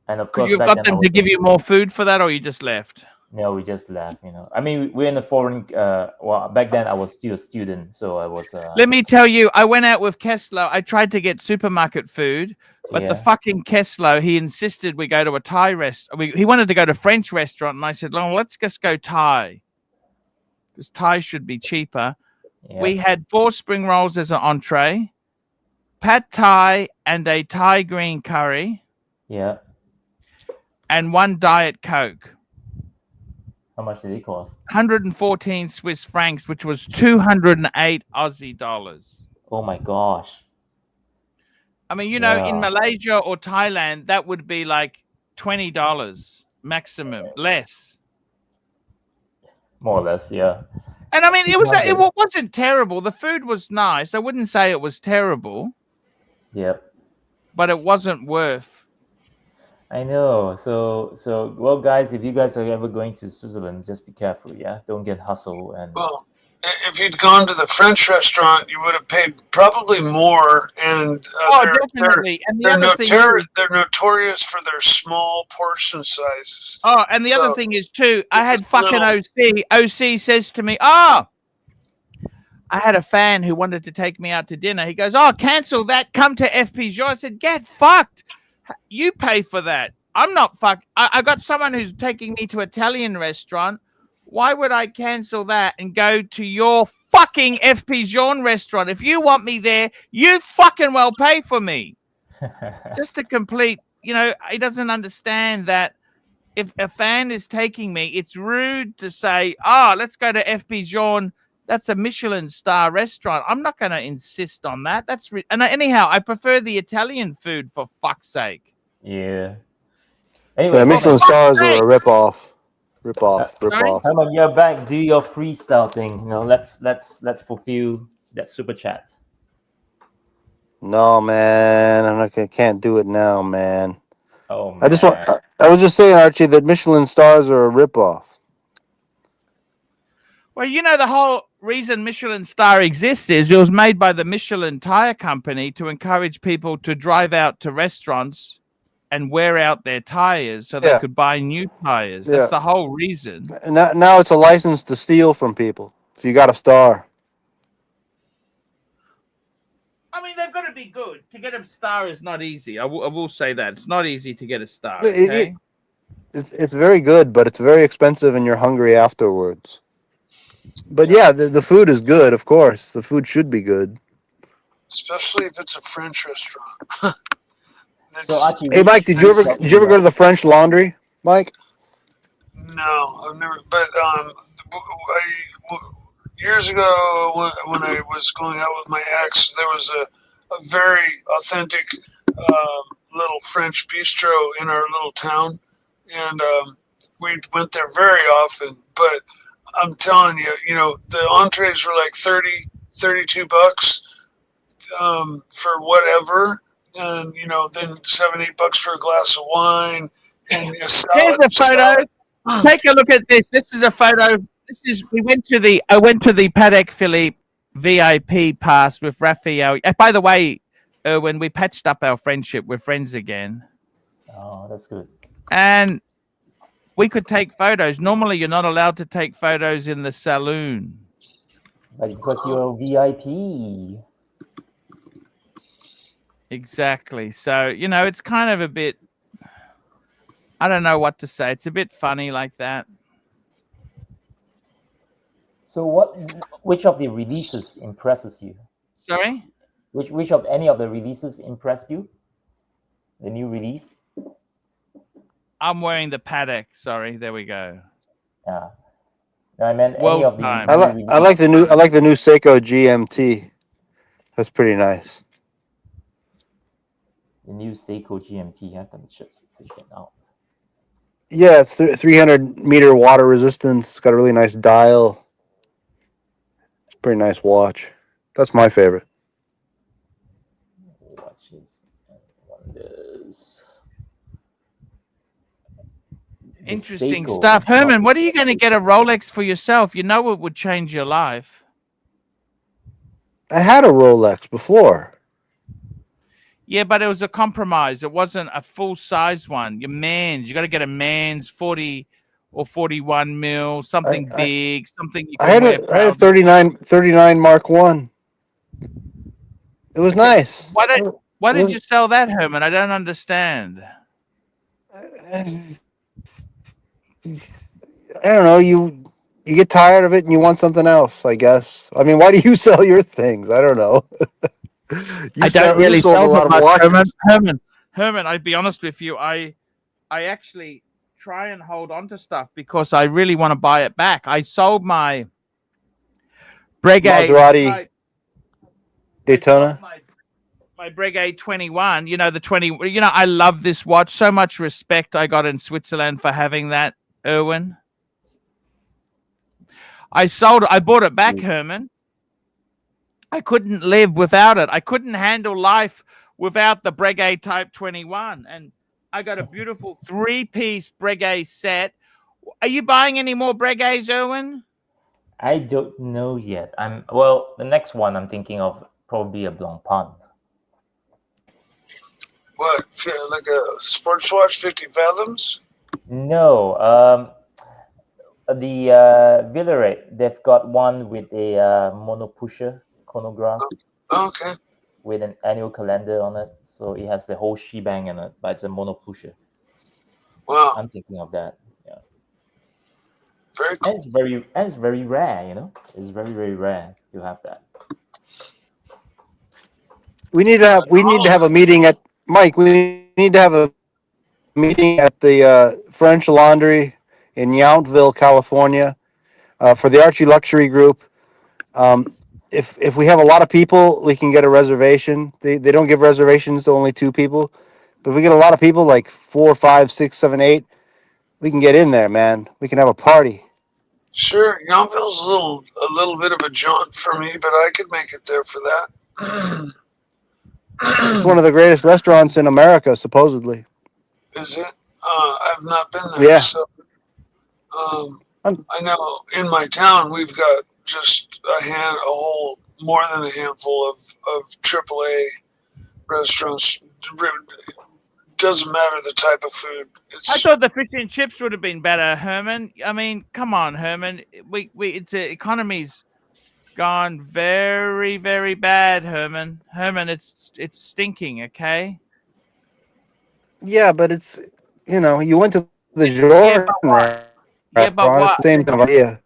And of course, you got them to give you more food for that, or you just left? No, we just left. I mean, we're in a foreign. Well, back then I was still a student, so I was. Let me tell you, I went out with Kessler. I tried to get supermarket food, but the fucking Kessler, he insisted we go to a Thai restaurant. He wanted to go to a French restaurant, and I said, "Well, let's just go Thai, because Thai should be cheaper." Yeah. We had 4 spring rolls as an entree, pad Thai, and a Thai green curry. Yeah. And 1 Diet Coke. How much did it cost? 114 Swiss francs, which was 208 Aussie dollars. Oh my gosh. I mean, in Malaysia or Thailand, that would be like $20 maximum, less. More or less, yeah. And I mean, it wasn't terrible. The food was nice. I wouldn't say it was terrible. Yep. But it wasn't worth. I know. So well, guys, if you guys are ever going to Switzerland, just be careful, yeah? Don't get hustled. And well, if you'd gone to the French restaurant, you would have paid probably more. And definitely. And they're notorious for their small portion sizes. Oh, and the other thing is too, I had fucking OC. OC says to me, I had a fan who wanted to take me out to dinner. He goes, cancel that. Come to FP Joe. I said, get fucked. You pay for that. I'm not fucked. I got someone who's taking me to an Italian restaurant. Why would I cancel that and go to your fucking FP Jean restaurant? If you want me there, you fucking well pay for me. Just to complete, he doesn't understand that if a fan is taking me, it's rude to say, let's go to FP Jean. That's a Michelin star restaurant. I'm not going to insist on that. And anyhow, I prefer the Italian food, for fuck's sake. Yeah. Anyway, Michelin stars are a ripoff. Rip off. Rip Sorry? off. Herman, you're back. Do your freestyle thing. You know, let's fulfill that super chat. No, man. I can't do it now, man. Oh man. I was just saying, Archie, that Michelin stars are a ripoff. Well, you know, the whole reason Michelin star exists is it was made by the Michelin tire company to encourage people to drive out to restaurants and wear out their tires so they could buy new tires. That's the whole reason. And now it's a license to steal from people. So you got a star. I mean, they've got to be good. To get a star is not easy. I will say that. It's not easy to get a star. Okay? It's very good, but it's very expensive and you're hungry afterwards. But yeah, the food is good, of course. The food should be good. Especially if it's a French restaurant. So, Archie, Hey, Mike, did you ever go to the French Laundry, Mike? No, I've never. But years ago, when I was going out with my ex, there was a very authentic little French bistro in our little town, and we went there very often. But I'm telling you, you know, the entrees were like $32 for whatever. And, you know, then $7-8 for a glass of wine and a salad. Here's a photo. Take a look at this. This is a photo. I went to the Patek Philippe VIP pass with Raphael. By the way, when we patched up our friendship, we're friends again. Oh, that's good. And we could take photos. Normally, you're not allowed to take photos in the saloon. But because you're VIP. Exactly. So, you know, it's kind of a bit, I don't know what to say. It's a bit funny like that. So which of the releases impresses you? Sorry? Which of any of the releases impressed you? The new release? I'm wearing the Patek. Sorry. There we go. Yeah. No, I meant Well any of the timed. I like the new Seiko GMT. That's pretty nice. The new Seiko GMT. I can check it out. Yeah, it's 300-meter water resistance. It's got a really nice dial. It's a pretty nice watch. That's my favorite. Watches and wonders. Interesting Seiko. stuff. Herman, what are you going to get a Rolex for yourself? You know it would change your life. I had a Rolex before. Yeah, but it was a compromise. It wasn't a full-size one. Your man's. You got to get a man's 40 or 41 mil, something big, something you can I wear had a 39 Mark 1. It was nice. Why did you sell that, Herman? I don't understand. I don't know. You get tired of it and you want something else, I guess. I mean, why do you sell your things? I don't know. I don't really sell a lot of watches. Herman, I'd be honest with you. I actually try and hold on to stuff because I really want to buy it back. I sold my Breguet Maserati Daytona. My Breguet 21. You know the 20. You know I love this watch. So much respect I got in Switzerland for having that, Erwin. I bought it back, Herman. I couldn't live without it. I couldn't handle life without the Breguet Type 21. And I got a beautiful 3-piece Breguet set. Are you buying any more Breguets, Erwin? I don't know yet. The next one I'm thinking of probably a Blancpain. What? Like a sports watch, 50 fathoms? No. The Villeray, they've got one with a mono pusher chronograph. Okay. With an annual calendar on it, so it has the whole shebang in it, but it's a mono pusher. Wow. I'm thinking of that. Yeah. Very cool. And it's very rare, you know. It's very, very rare to have that. We need to have a meeting at Mike. We need to have a meeting at the French Laundry in Yountville, California, for the Archie Luxury Group. If we have a lot of people, we can get a reservation. They don't give reservations to only 2 people, but if we get a lot of people, like 4, 5, 6, 7, 8, we can get in there, man. We can have a party. Sure, Yountville's a little bit of a jaunt for me, but I could make it there for that. It's one of the greatest restaurants in America, supposedly. Is it? I've not been there. Yeah. So, I know in my town we've got just more than a handful of AAA restaurants. Doesn't matter the type of food. I thought the fish and chips would have been better, Herman. I mean, come on, Herman. It's economy's gone very, very bad, Herman. Herman, it's stinking. Okay. Yeah, but it's, you went to the Jordan restaurant. Yeah, but what? It's the same kind of idea.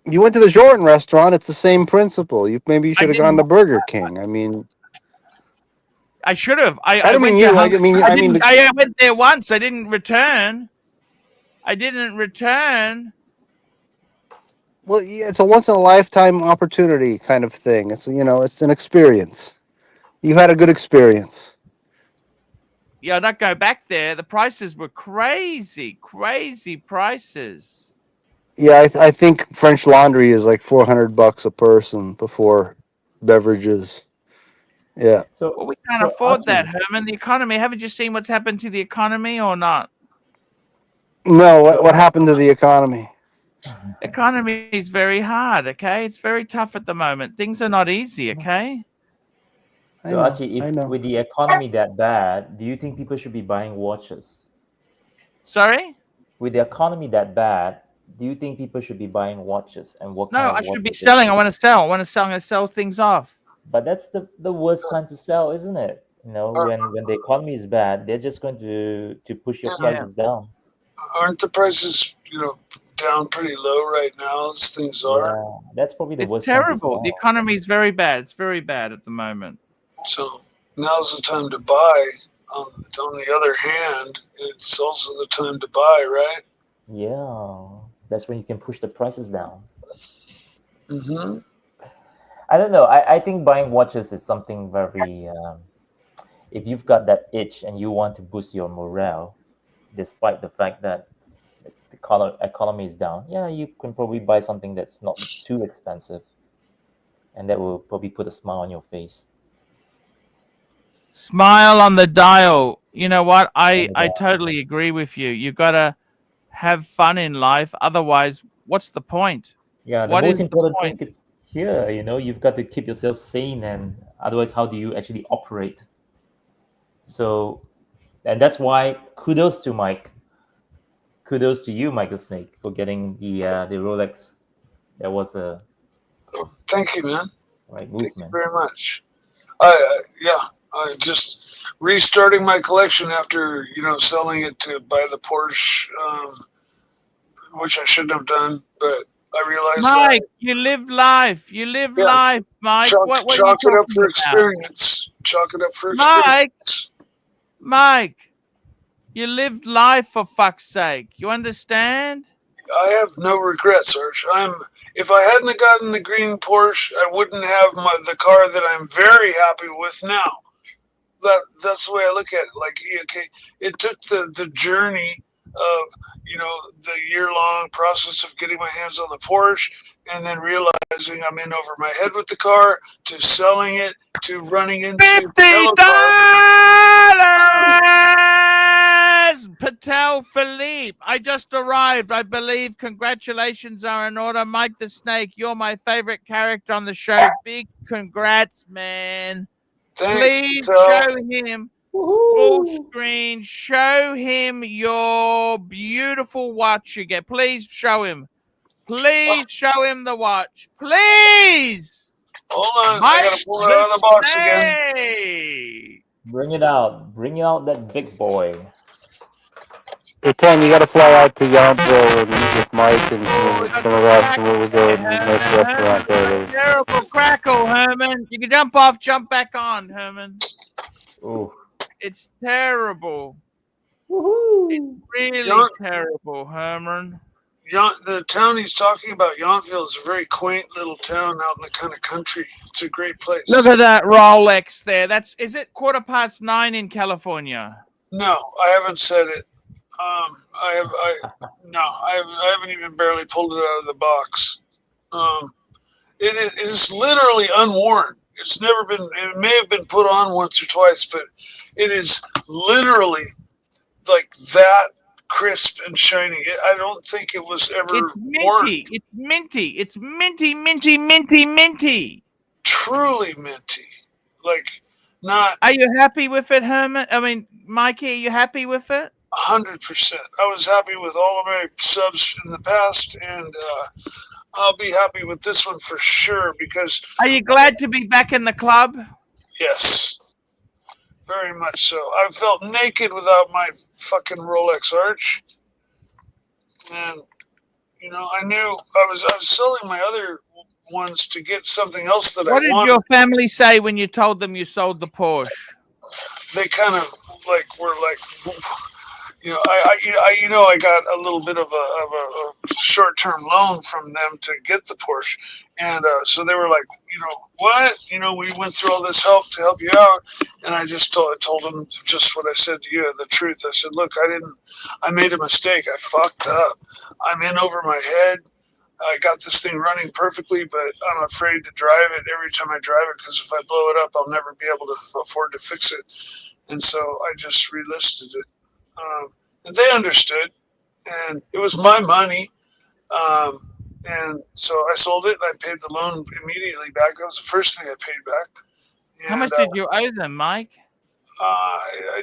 You went to the Jordan restaurant. It's the same principle. Maybe you should have gone to Burger King. I mean, I should have. I don't mean you. I mean, I went there once. I didn't return. Well, yeah, it's a once in a lifetime opportunity kind of thing. It's it's an experience. You had a good experience. Yeah, I'd not go back there. The prices were crazy prices. Yeah, I think French Laundry is like $400 a person before beverages. Yeah. So Well, we can't afford that, Herman. The economy. Haven't you seen what's happened to the economy or not? No, what happened to the economy? Economy is very hard, okay? It's very tough at the moment. Things are not easy, okay? So Archie, with the economy that bad, do you think people should be buying watches? Sorry? With the economy that bad, do you think people should be buying watches? And what No, kind of I should be watches? selling. I want to sell. I'm going to sell things off. But that's the worst time to sell, isn't it? When the economy is bad, they're just going to push your prices down. Aren't the prices, down pretty low right now as things are? Yeah, that's probably the worst. It's terrible. The economy is very bad. It's very bad at the moment. So now's the time to buy. On the other hand, it's also the time to buy, right? Yeah, that's when you can push the prices down. Mm-hmm. I don't know. I think buying watches is something very. If you've got that itch and you want to boost your morale, despite the fact that the economy is down, you can probably buy something that's not too expensive, and that will probably put a smile on your face. Smile on the dial. You know what? I totally agree with you. You got to have fun in life. Otherwise, what's the point? Yeah, the most important thing is here, you've got to keep yourself sane, and otherwise, how do you actually operate? So, and that's why kudos to Mike. Kudos to you, Michael Snake, for getting the Rolex. That was a thank you, man. Right move, Thank you man. very much. I just restarting my collection after selling it to buy the Porsche, which I shouldn't have done, but I realized Mike, you live life. You live life, Mike. What chalk are you it up for talking experience. Chalk it up for experience. Mike, you lived life for fuck's sake. You understand? I have no regrets, Arch. If I hadn't have gotten the green Porsche, I wouldn't have the car that I'm very happy with now. That's the way I look at it. Like, okay, it took the journey of the year-long process of getting my hands on the Porsche, and then realizing I'm in over my head with the car, to selling it, to running into $50. Patel Philippe, I just arrived. I believe congratulations are in order. Mike the Snake, you're my favorite character on the show. Big congrats, man. Thanks, Please Patel. show him full screen. Show him your beautiful watch you get. Please show him. Please show him the watch. Please. Hold on, Mike I gotta pull it out of the box again. Snake. Bring it out. Bring out that big boy. Hey, Ken, you got to fly out to Yountville and meet with Mike and some of us, and we'll go to the next restaurant there. Terrible crackle, Herman. You can jump off, jump back on, Herman. Ooh. It's terrible. Woohoo. It's really terrible, Herman. The town he's talking about, Yountville, is a very quaint little town out in the kind of country. It's a great place. Look at that Rolex there. Is it 9:15 in California? No, I haven't said it. I haven't even barely pulled it out of the box. It is literally unworn. It's never been. It may have been put on once or twice, but it is literally like that crisp and shiny. I don't think it was ever It's worn. minty. It's minty. It's minty, minty, minty, minty. Truly minty. Like not. Are you happy with it, Herman? I mean, Mikey, are you happy with it? 100%. I was happy with all of my subs in the past, and I'll be happy with this one for sure because. Are you glad to be back in the club? Yes, very much so. I felt naked without my fucking Rolex Arch, and you know I knew I was selling my other ones to get something else that What I did wanted. your family say when you told them you sold the Porsche? They kind of like were like. You know, I got a little bit of a short-term loan from them to get the Porsche, and so they were like, you know, what? You know, we went through all this help to help you out, and I told them just what I said to you, the truth. I said, look, I made a mistake. I fucked up. I'm in over my head. I got this thing running perfectly, but I'm afraid to drive it every time I drive it because if I blow it up, I'll never be able to afford to fix it, and so I just relisted it. And they understood, and it was my money, and so I sold it. And I paid the loan immediately back. That was the first thing I paid back. And, How much did you owe them, Mike? I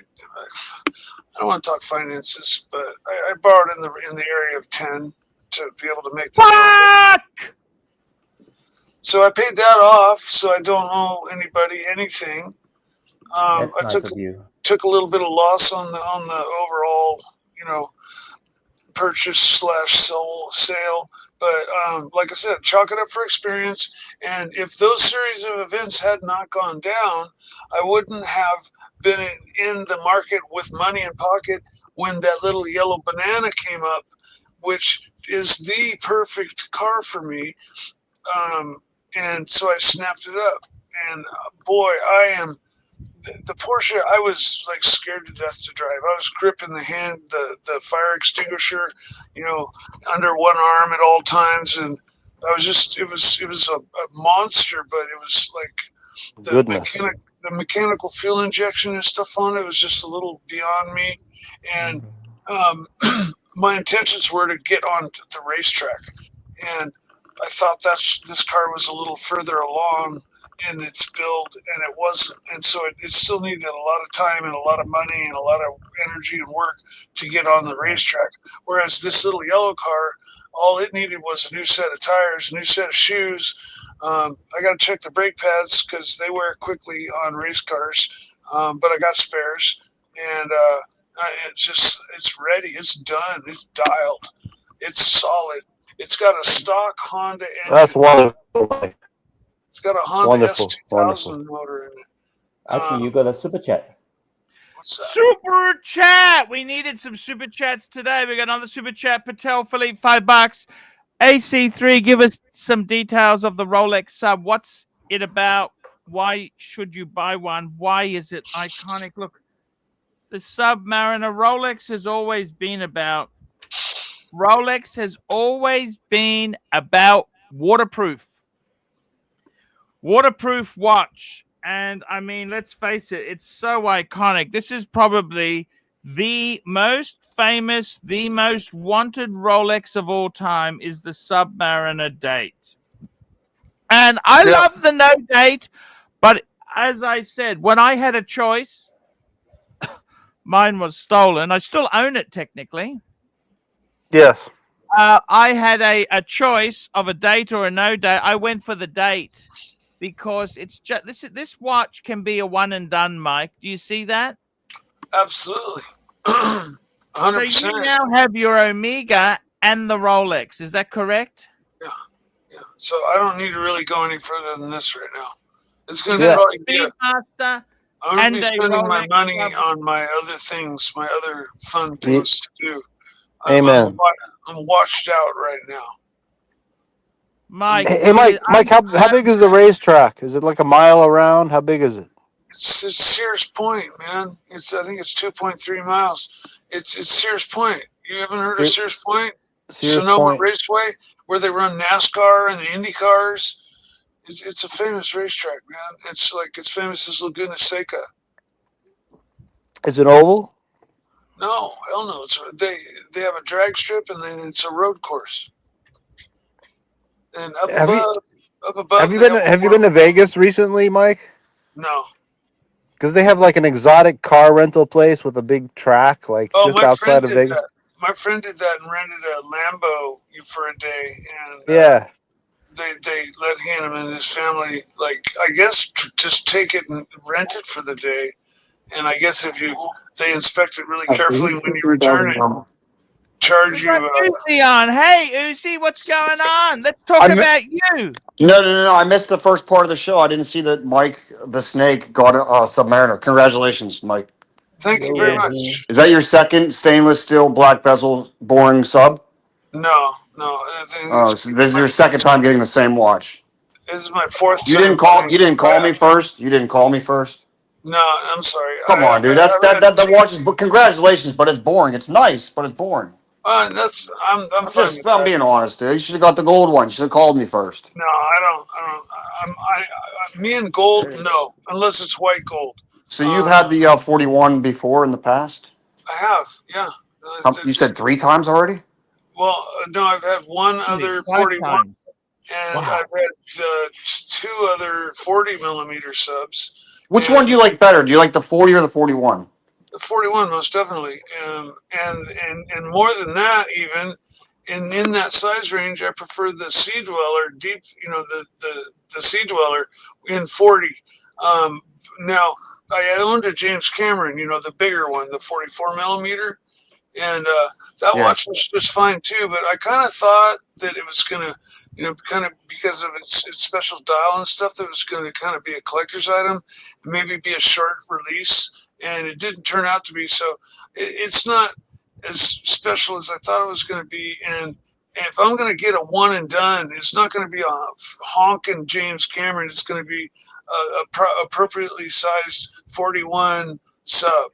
don't want to talk finances, but I borrowed in the area of 10 to be able to make the loan. Fuck! So I paid that off, so I don't owe anybody anything. That's I nice of you. took a little bit of loss on the overall, you know, purchase / sale, but like I said, chalk it up for experience. And if those series of events had not gone down, I wouldn't have been in the market with money in pocket when that little yellow banana came up, which is the perfect car for me. And so I snapped it up, and boy, I am. The Porsche, I was like scared to death to drive. I was gripping the hand, the fire extinguisher, you know, under one arm at all times, and I was just it was a monster, but it was like the mechanical fuel injection and stuff on it was just a little beyond me, and my intentions were to get on the racetrack, and I thought this car was a little further along in its build, and it wasn't, and so it still needed a lot of time and a lot of money and a lot of energy and work to get on the racetrack. Whereas this little yellow car, all it needed was a new set of tires, a new set of shoes. I got to check the brake pads because they wear quickly on race cars, but I got spares, and it's ready, it's done, it's dialed, it's solid. It's got a stock Honda engine. That's wonderful. It's got a Honda S2000 motor in it. Actually, you got a super chat. What's that? Super chat. We needed some super chats today. We got another super chat. Patel Philippe, $5. AC3, give us some details of the Rolex sub. What's it about? Why should you buy one? Why is it iconic? Look, the Submariner Rolex has always been about. Rolex has always been about waterproof. Waterproof watch. And I mean, let's face it, it's so iconic. This is probably the most famous, the most wanted Rolex of all time is the Submariner date. And I love the no date, but as I said, when I had a choice, mine was stolen. I still own it technically. Yes. I had a choice of a date or a no date. I went for the date because it's just this watch can be a one and done, Mike. Do you see that? Absolutely. 100%. So you now have your Omega and the Rolex. Is that correct? Yeah. So I don't need to really go any further than this right now. It's going to probably be Speedmaster. I'm going to be spending my money on my other things, my other fun things to do. Amen. I'm washed out right now. Mike. Hey, Mike, how big is the racetrack? Is it like a mile around? How big is it? It's Sears Point, man. I think it's 2.3 miles. It's Sears Point. You haven't heard of Sears Point? Sears Sonoma Point. Raceway, where they run NASCAR and the Indy cars. It's a famous racetrack, man. It's like as famous as Laguna Seca. Is it oval? No, hell no. They have a drag strip and then it's a road course. And up Have above. Have you been to Vegas recently, Mike? No. Because they have like an exotic car rental place with a big track, like just outside of Vegas. My friend did that and rented a Lambo for a day, and Yeah. They let him and his family, like, I guess, just take it and rent it for the day. And I guess if they inspect it really carefully when you return it, charge you. Uzi on. Hey, Uzi, what's going on? Let's talk about you. No. I missed the first part of the show. I didn't see that Mike the Snake got a Submariner. Congratulations, Mike. Thank you very much. Is that your second stainless steel black bezel boring sub? No. Oh, so this is your second time getting the same watch. This is my fourth. You didn't call me first. You didn't call me first. No, I'm sorry. Come on, dude. That watch is. But congratulations, but it's boring. It's nice, but it's boring. I'm being honest, dude. You should have got the gold one. You should have called me first. No, I don't. Me and gold, no, unless it's white gold. So you've had the 41 before in the past? I have, yeah. You said 3 times already? Well, no, I've had one other 41, and I've had 2 other 40 millimeter subs. Which one do you like better? Do you like the 40 or the 41? The 41, most definitely, and more than that, even in that size range, I prefer the Sea Dweller deep. The Sea Dweller in 40. Now I owned a James Cameron, the bigger one, the 44 millimeter, and that watch was just fine too. But I kind of thought that it was gonna, kind of because of its special dial and stuff, that it was gonna kind of be a collector's item, and maybe be a short release. And it didn't turn out to be. So it's not as special as I thought it was going to be. And if I'm going to get a one and done, it's not going to be a honking James Cameron. It's going to be appropriately sized 41 sub.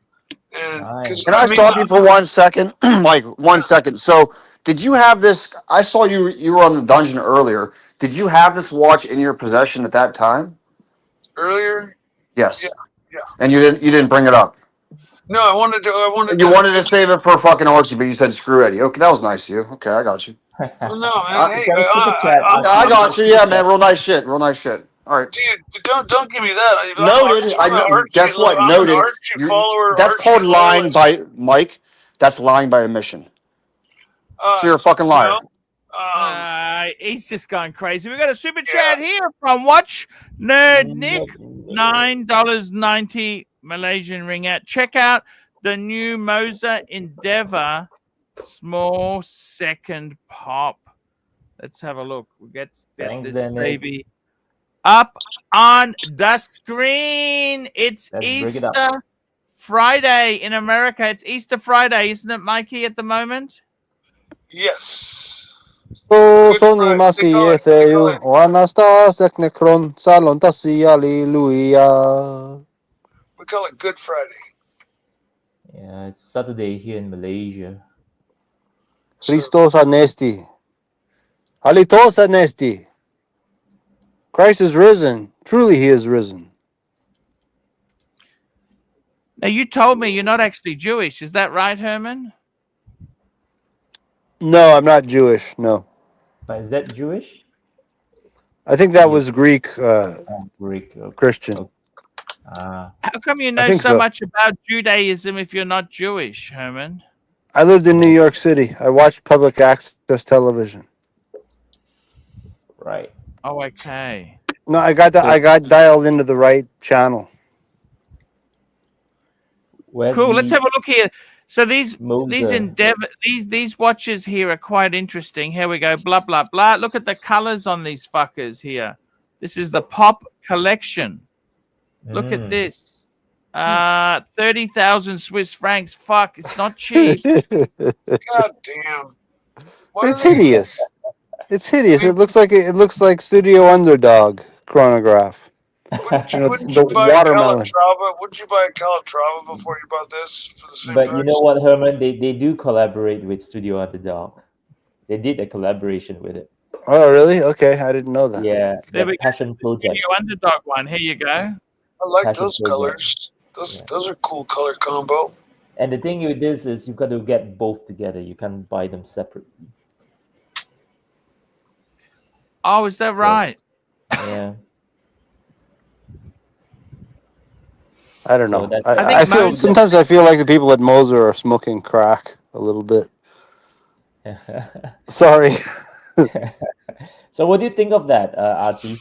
And can I stop you for 1 second, Mike? 1 second. So did you have this? I saw you were on the dungeon earlier. Did you have this watch in your possession at that time? Earlier? Yes. Yeah. And you didn't bring it up. No, I wanted to save it for fucking Archie, but you said screw Eddie. Okay, that was nice of you. Okay, I got you. Well, no, man. Hey, I got you. Yeah, man. Real nice shit. All right. Dude, don't give me that. Noted. Guess what? Noted. That's called lying by Mike. That's lying by omission. So you're a fucking liar. He's just going crazy. We got a super chat here from Watch Nerd Nick, $9.90 Malaysian ringgit. Check out the new Moza Endeavor small second pop. Let's have a look. We get this baby up on the screen. It's Easter Friday in America. It's Easter Friday, isn't it, Mikey, at the moment? Yes. Sony masi etheu anastas eknekron salon tasi alleluia. We call it Good Friday. Yeah, it's Saturday here in Malaysia. Christos anesti. Halitos anesti. Christ is risen. Truly he is risen. Now, you told me you're not actually Jewish. Is that right, Herman? No, I'm not Jewish. No. But is that Jewish? I think that was Greek. Greek. Okay. Christian. How come you know so much about Judaism if you're not Jewish, Herman? I lived in New York City. I watched public access television. Right. Oh, okay. No, I got dialed into the right channel. Cool. Let's have a look here. So these watches here are quite interesting. Here we go. Blah blah blah. Look at the colors on these fuckers here. This is the Pop collection. Look at this. 30,000 Swiss francs. Fuck, it's not cheap. God damn. It's hideous. It's hideous. It looks like Studio Underdog chronograph. Wouldn't you the buy watermelon. Calatrava? Wouldn't you buy Calatrava before you bought this for the same But price? you know what, Herman? They do collaborate with Studio Underdog. They did a collaboration with it. Oh, really? Okay, I didn't know that. Yeah, There the we go. Passion Project. Studio Underdog one. Here you go. I like Passion those Project. colors. Yeah. Those are cool color combo. And the thing with this is you've got to get both together. You can't buy them separately. Oh, is that right? Yeah. I don't So know. that's- I think I feel Moser- sometimes I feel like the people at Moser are smoking crack a little bit. Sorry. So what do you think of that, Archie?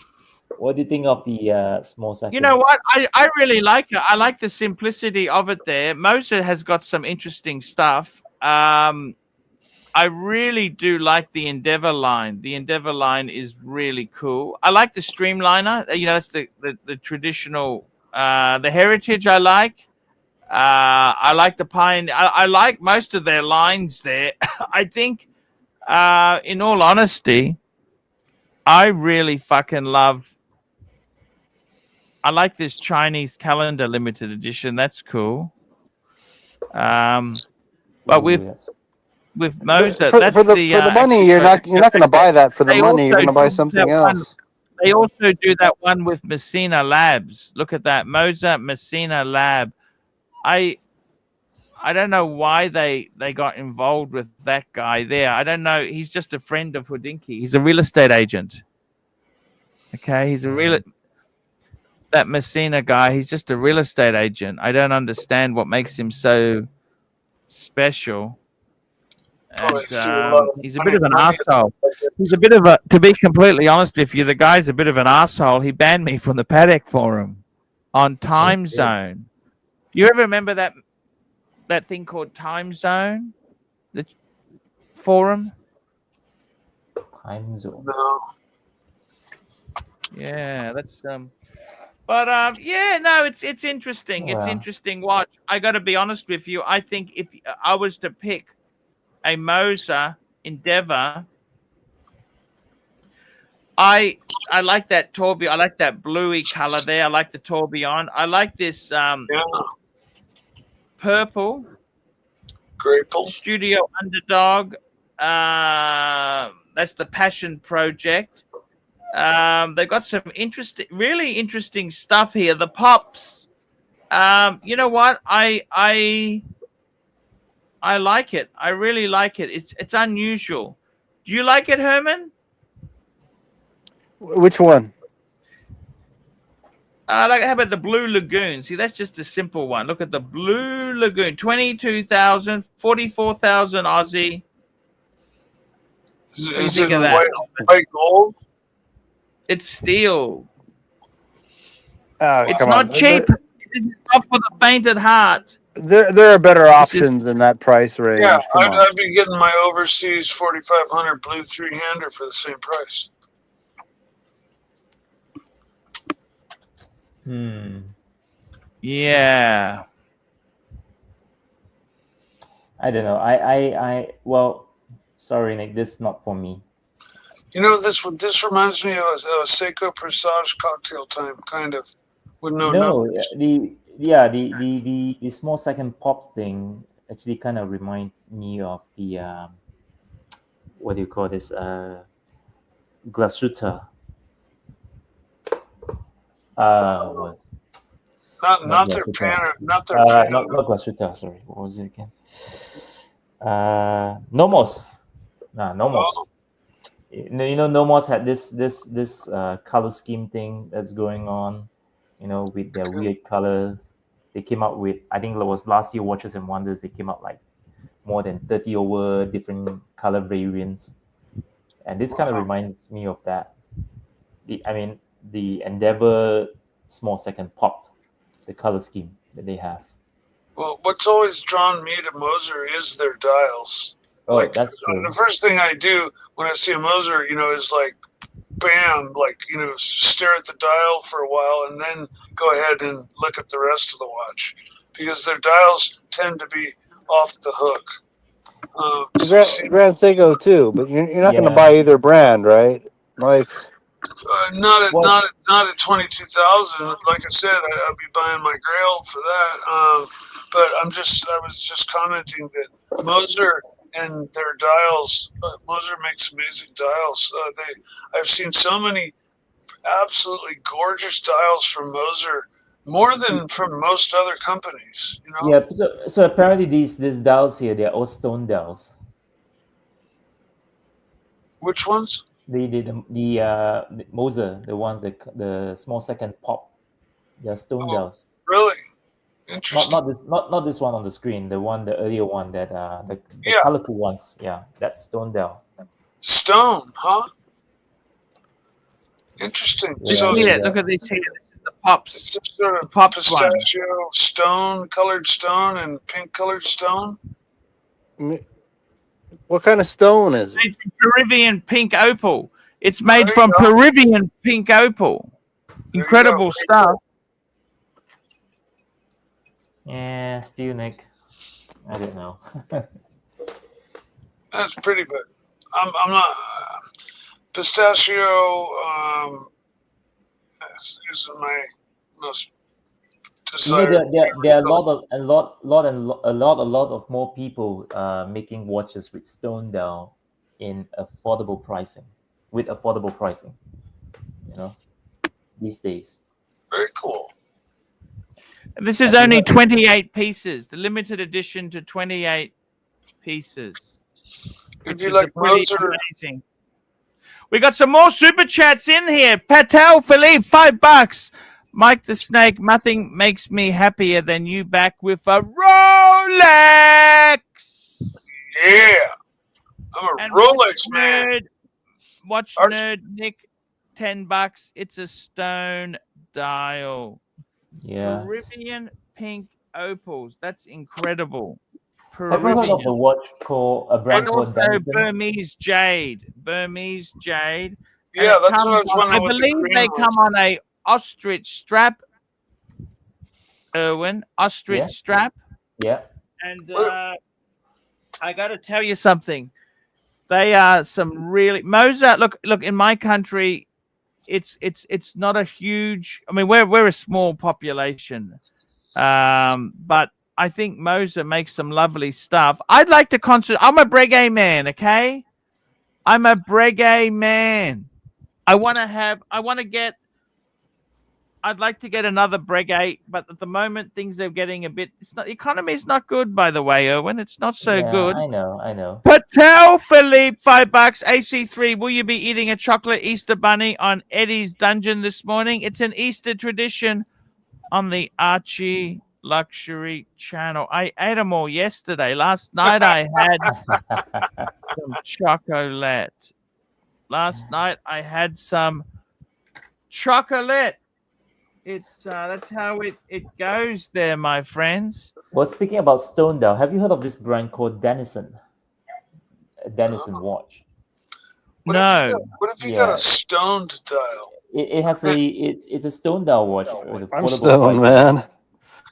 What do you think of the small second? You know what? I really like it. I like the simplicity of it there. Moser has got some interesting stuff. I really do like the Endeavour line. The Endeavour line is really cool. I like the Streamliner. You know, that's the traditional. The Heritage I like. I like the Pioneer. I like most of their lines there. I think, in all honesty, I really fucking love. I like this Chinese calendar limited edition. That's cool. But with Moser, for the money, you're not going to buy that for the money. You're going to buy something else. They also do that one with Messina Labs. Look at that, Moser Messina Lab. I don't know why they got involved with that guy there. I don't know. He's just a friend of Houdinki. He's a real estate agent. Okay, he's a that Messina guy. He's just a real estate agent. I don't understand what makes him so special. And, he's a bit of an arsehole. He's a bit of to be completely honest with you, the guy's a bit of an arsehole. He banned me from the Paddock Forum on Time Zone. Do you ever remember that thing called Time Zone? The forum? Time Zone. No. Yeah, that's but yeah, no, it's interesting. It's interesting watch. I got to be honest with you. I think if I was to pick a Moser Endeavour, I like that tourbillon. I like that bluey color there. I like the tourbillon. I like this purple Grapple. Studio Underdog. That's the Passion Project. They've got some really interesting stuff here. The pops. You know what? I like it. I really like it. It's unusual. Do you like it, Herman? Which one? How about the Blue Lagoon? See, that's just a simple one. Look at the Blue Lagoon. 22,000, 44,000 Aussie. What do you think of that? White gold? It's steel. Oh, It's not cheap. It's not for the faint at heart. There are better options in that price range. Yeah, Come on. I'd be getting my overseas 4,500 blue 3-hander for the same price. Yeah. I don't know. I well, sorry, Nick. This is not for me. You know, this reminds me of a Seiko Presage cocktail time, kind of, with no numbers. The small second pops thing actually kind of reminds me of the what do you call this glasuta. What? Not their panner, not their not glasuta. Sorry, what was it again? Nomos. Nomos. Oh. You know, Nomos had this color scheme thing that's going on. You know, with their weird colors. They came out with, I think it was last year Watches and Wonders. They came out like more than 30 over different color variants, and this kind of reminds me of that. The Endeavour small second pop, the color scheme that they have. Well, what's always drawn me to Moser is their dials. Oh, that's true. The first thing I do when I see a Moser, is like, bam, stare at the dial for a while and then go ahead and look at the rest of the watch, because their dials tend to be off the hook. Grand Seiko too, but you're not going to buy either brand, right? Like, Not at 22,000. Like I said, I'd be buying my Grail for that. But I was just commenting that Moser and their dials. Moser makes amazing dials. I've seen so many absolutely gorgeous dials from Moser, more than from most other companies. You know. Yeah. So apparently these dials here, they're all stone dials. Which ones? The Moser, the ones that the small second pop, they're stone dials. Really? Interesting. Not this one on the screen. The earlier one that the colorful ones. Yeah, that's stone dial. Stone, huh? Interesting. Yeah, So Yeah, look at this here. This is the pops. it's just sort of Pops pistachio stone, colored stone, and pink colored stone. What kind of stone is it? Made from Peruvian pink opal. It's made There you from go. Peruvian pink opal. There you Incredible go. stuff. Yeah, still Nick. I don't know. That's pretty good. I'm not pistachio. Is my most You know, desired. there are a lot of more people making watches with stone dial in affordable pricing, with affordable pricing. You know, these days. Very cool. This is only 28 pieces. The limited edition to 28 pieces. If which you is like pretty Moser, amazing. We got some more super chats in here. Patel Philippe, $5. Mike the Snake, nothing makes me happier than you back with a Rolex. yeah, I'm a And Rolex man. Watch Arch- nerd Nick, $10. It's a stone dial. Yeah. Peruvian pink opals. That's incredible. Have you heard of the watch called a brand And called also Denison? Burmese jade. Burmese jade. And Yeah, it that's what I was comes on- wondering. I what the believe green they was. come on a ostrich strap. Erwin, ostrich Yeah. strap. Yeah. And I got to tell you something. They are some really Moser. Look. In my country, it's not a huge. I mean, we're a small population, but I think Moser makes some lovely stuff. I'd like to concentrate. I'm a Breguet man. Okay, I'm a Breguet man. I'd like to get another Breguet, but at the moment things are getting a bit. The economy is not good, by the way, Erwin. It's not so Yeah, good. I know. Patel Philippe, $5. AC3, will you be eating a chocolate Easter bunny on Eddie's Dungeon this morning? It's an Easter tradition on the Archie Luxury channel. I ate them all yesterday. Last night I had some chocolate. Last night I had some chocolate. It's that's how it goes there, my friends. Well, speaking about stone dial, have you heard of this brand called Denison? A Denison watch. What No. if you Yeah. got a stoned dial? It has it's a stone dial watch with I'm affordable stoned, pricing. man.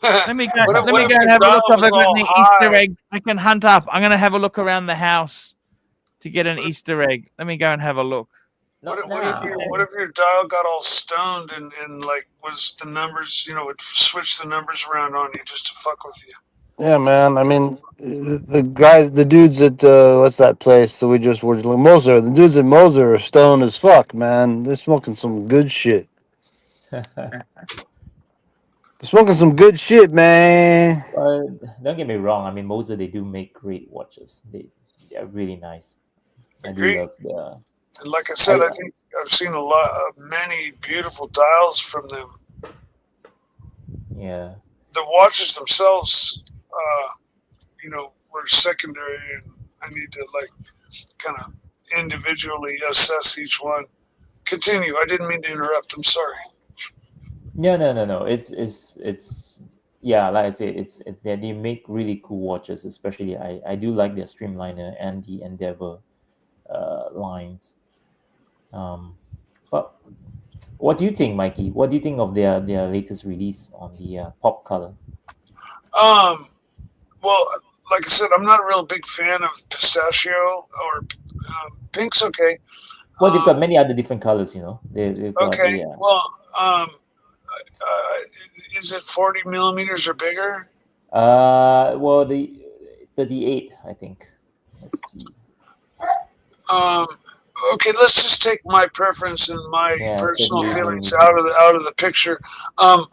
Let me go. What if- Let what me if go and your have a look. dial I've was got all any high? Easter eggs I can hunt up. I'm going to have a look around the house to get an Easter egg. Let me go and have a look. What if your dial got all stoned and like was the numbers, would switch the numbers around on you just to fuck with you? Yeah, man. I mean, the dudes at what's that place that we just were Moser? The dudes at Moser are stoned as fuck, man. They're smoking some good shit. They're smoking some good shit, man. Don't get me wrong. I mean, Moser, they do make great watches. They're really nice. I do Agreed. love the. And like I said, I think I've seen many beautiful dials from them. Yeah. The watches themselves, were secondary, and I need to kind of individually assess each one. Continue. I didn't mean to interrupt. I'm sorry. No. It's yeah. Like I said, they make really cool watches. Especially, I do like their Streamliner and the Endeavor lines. But what do you think, Mikey? What do you think of their latest release on the pop color? Well, like I said, I'm not a real big fan of pistachio or pink's okay. Well, they've got many other different colors, you know. They've got, Okay. yeah. Well, is it 40 millimeters or bigger? Well, the 38, I think. Let's see. Okay, let's just take my preference and my Yeah, personal 38 feelings millimeters. out of the picture. I'm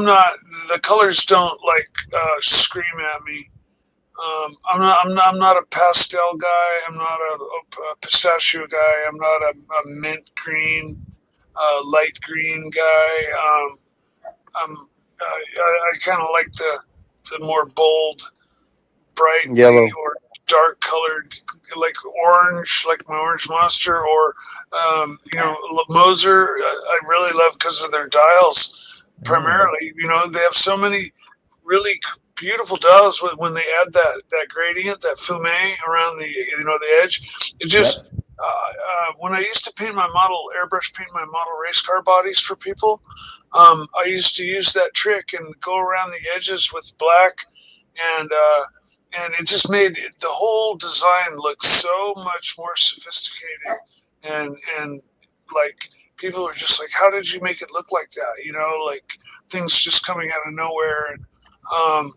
not. The colors don't like scream at me. I'm not a pastel guy. I'm not a pistachio guy. I'm not a mint green, light green guy. I kind of like the more bold, brightly Yellow. or dark colored, like orange, like my orange monster, or Moser. I really love because of their dials. Primarily, they have so many really beautiful dials when they add that gradient, that fume around the edge. It just when I used to airbrush paint my model race car bodies for people, I used to use that trick and go around the edges with black, and it just made the whole design look so much more sophisticated, and like people were just like, how did you make it look like that? Like things just coming out of nowhere. And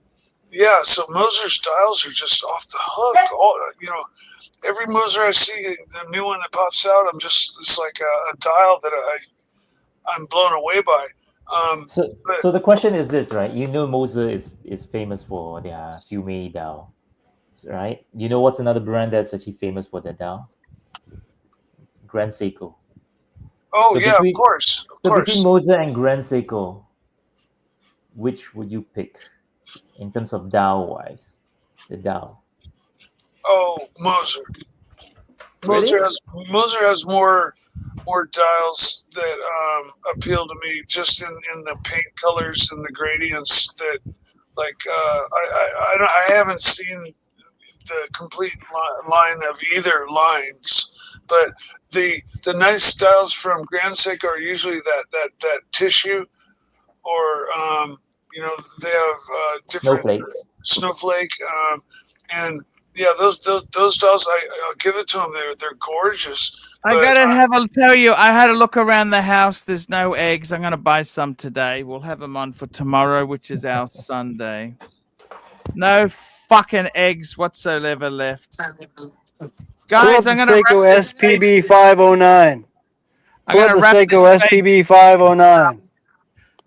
so Moser's dials are just off the hook. Every Moser I see, the new one that pops out, it's like a dial that I'm blown away by. So the question is this, right? You know, Moser is famous for their fume dial, right? You know what's another brand that's actually famous for their dial? Grand Seiko. Oh, So yeah, of course. Between Moser and Grand Seiko, which would you pick in terms of dial wise? The dial. Oh, Moser. Really? Moser has more dials that appeal to me, just in the paint colors and the gradients. That like I haven't seen the complete line of either lines, but the nice dials from Grand Seiko are usually that tissue, or they have different snowflake, and yeah, those dials, I'll give it to them. They're gorgeous. I gotta tell you, I had a look around the house. There's no eggs. I'm gonna buy some today. We'll have them on for tomorrow, which is our Sunday. No fucking eggs whatsoever left. Guys, I'm gonna Seiko SPB 509. I'm gonna the wrap Seiko SPB 509.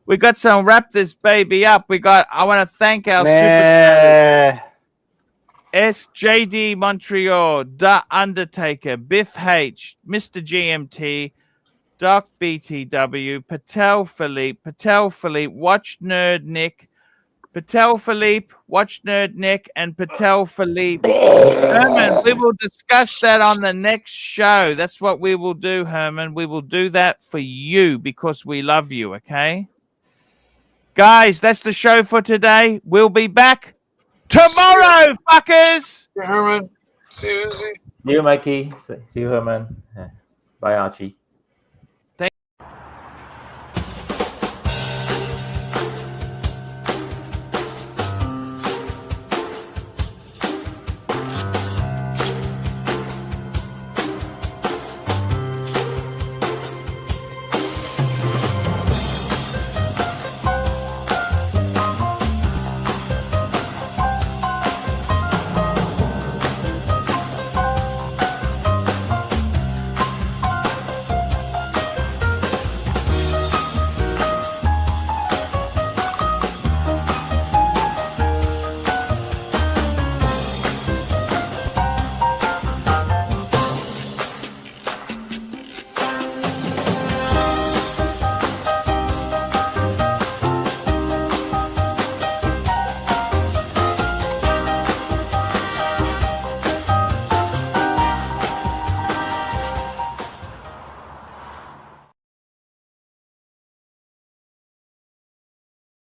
We got some wrap this baby up. I want to thank our super SJD Montreal, The Undertaker, Biff H, Mr. GMT, Doc BTW, Patel Philippe, Watch Nerd Nick, Patel Philippe, Watch Nerd Nick, and Patel Philippe. Herman, we will discuss that on the next show. That's what we will do, Herman. We will do that for you because we love you, okay? Guys, that's the show for today. We'll be back tomorrow, fuckers! Herman, see you, Uzi. See you, Mikey. See you, Herman. Bye, Archie.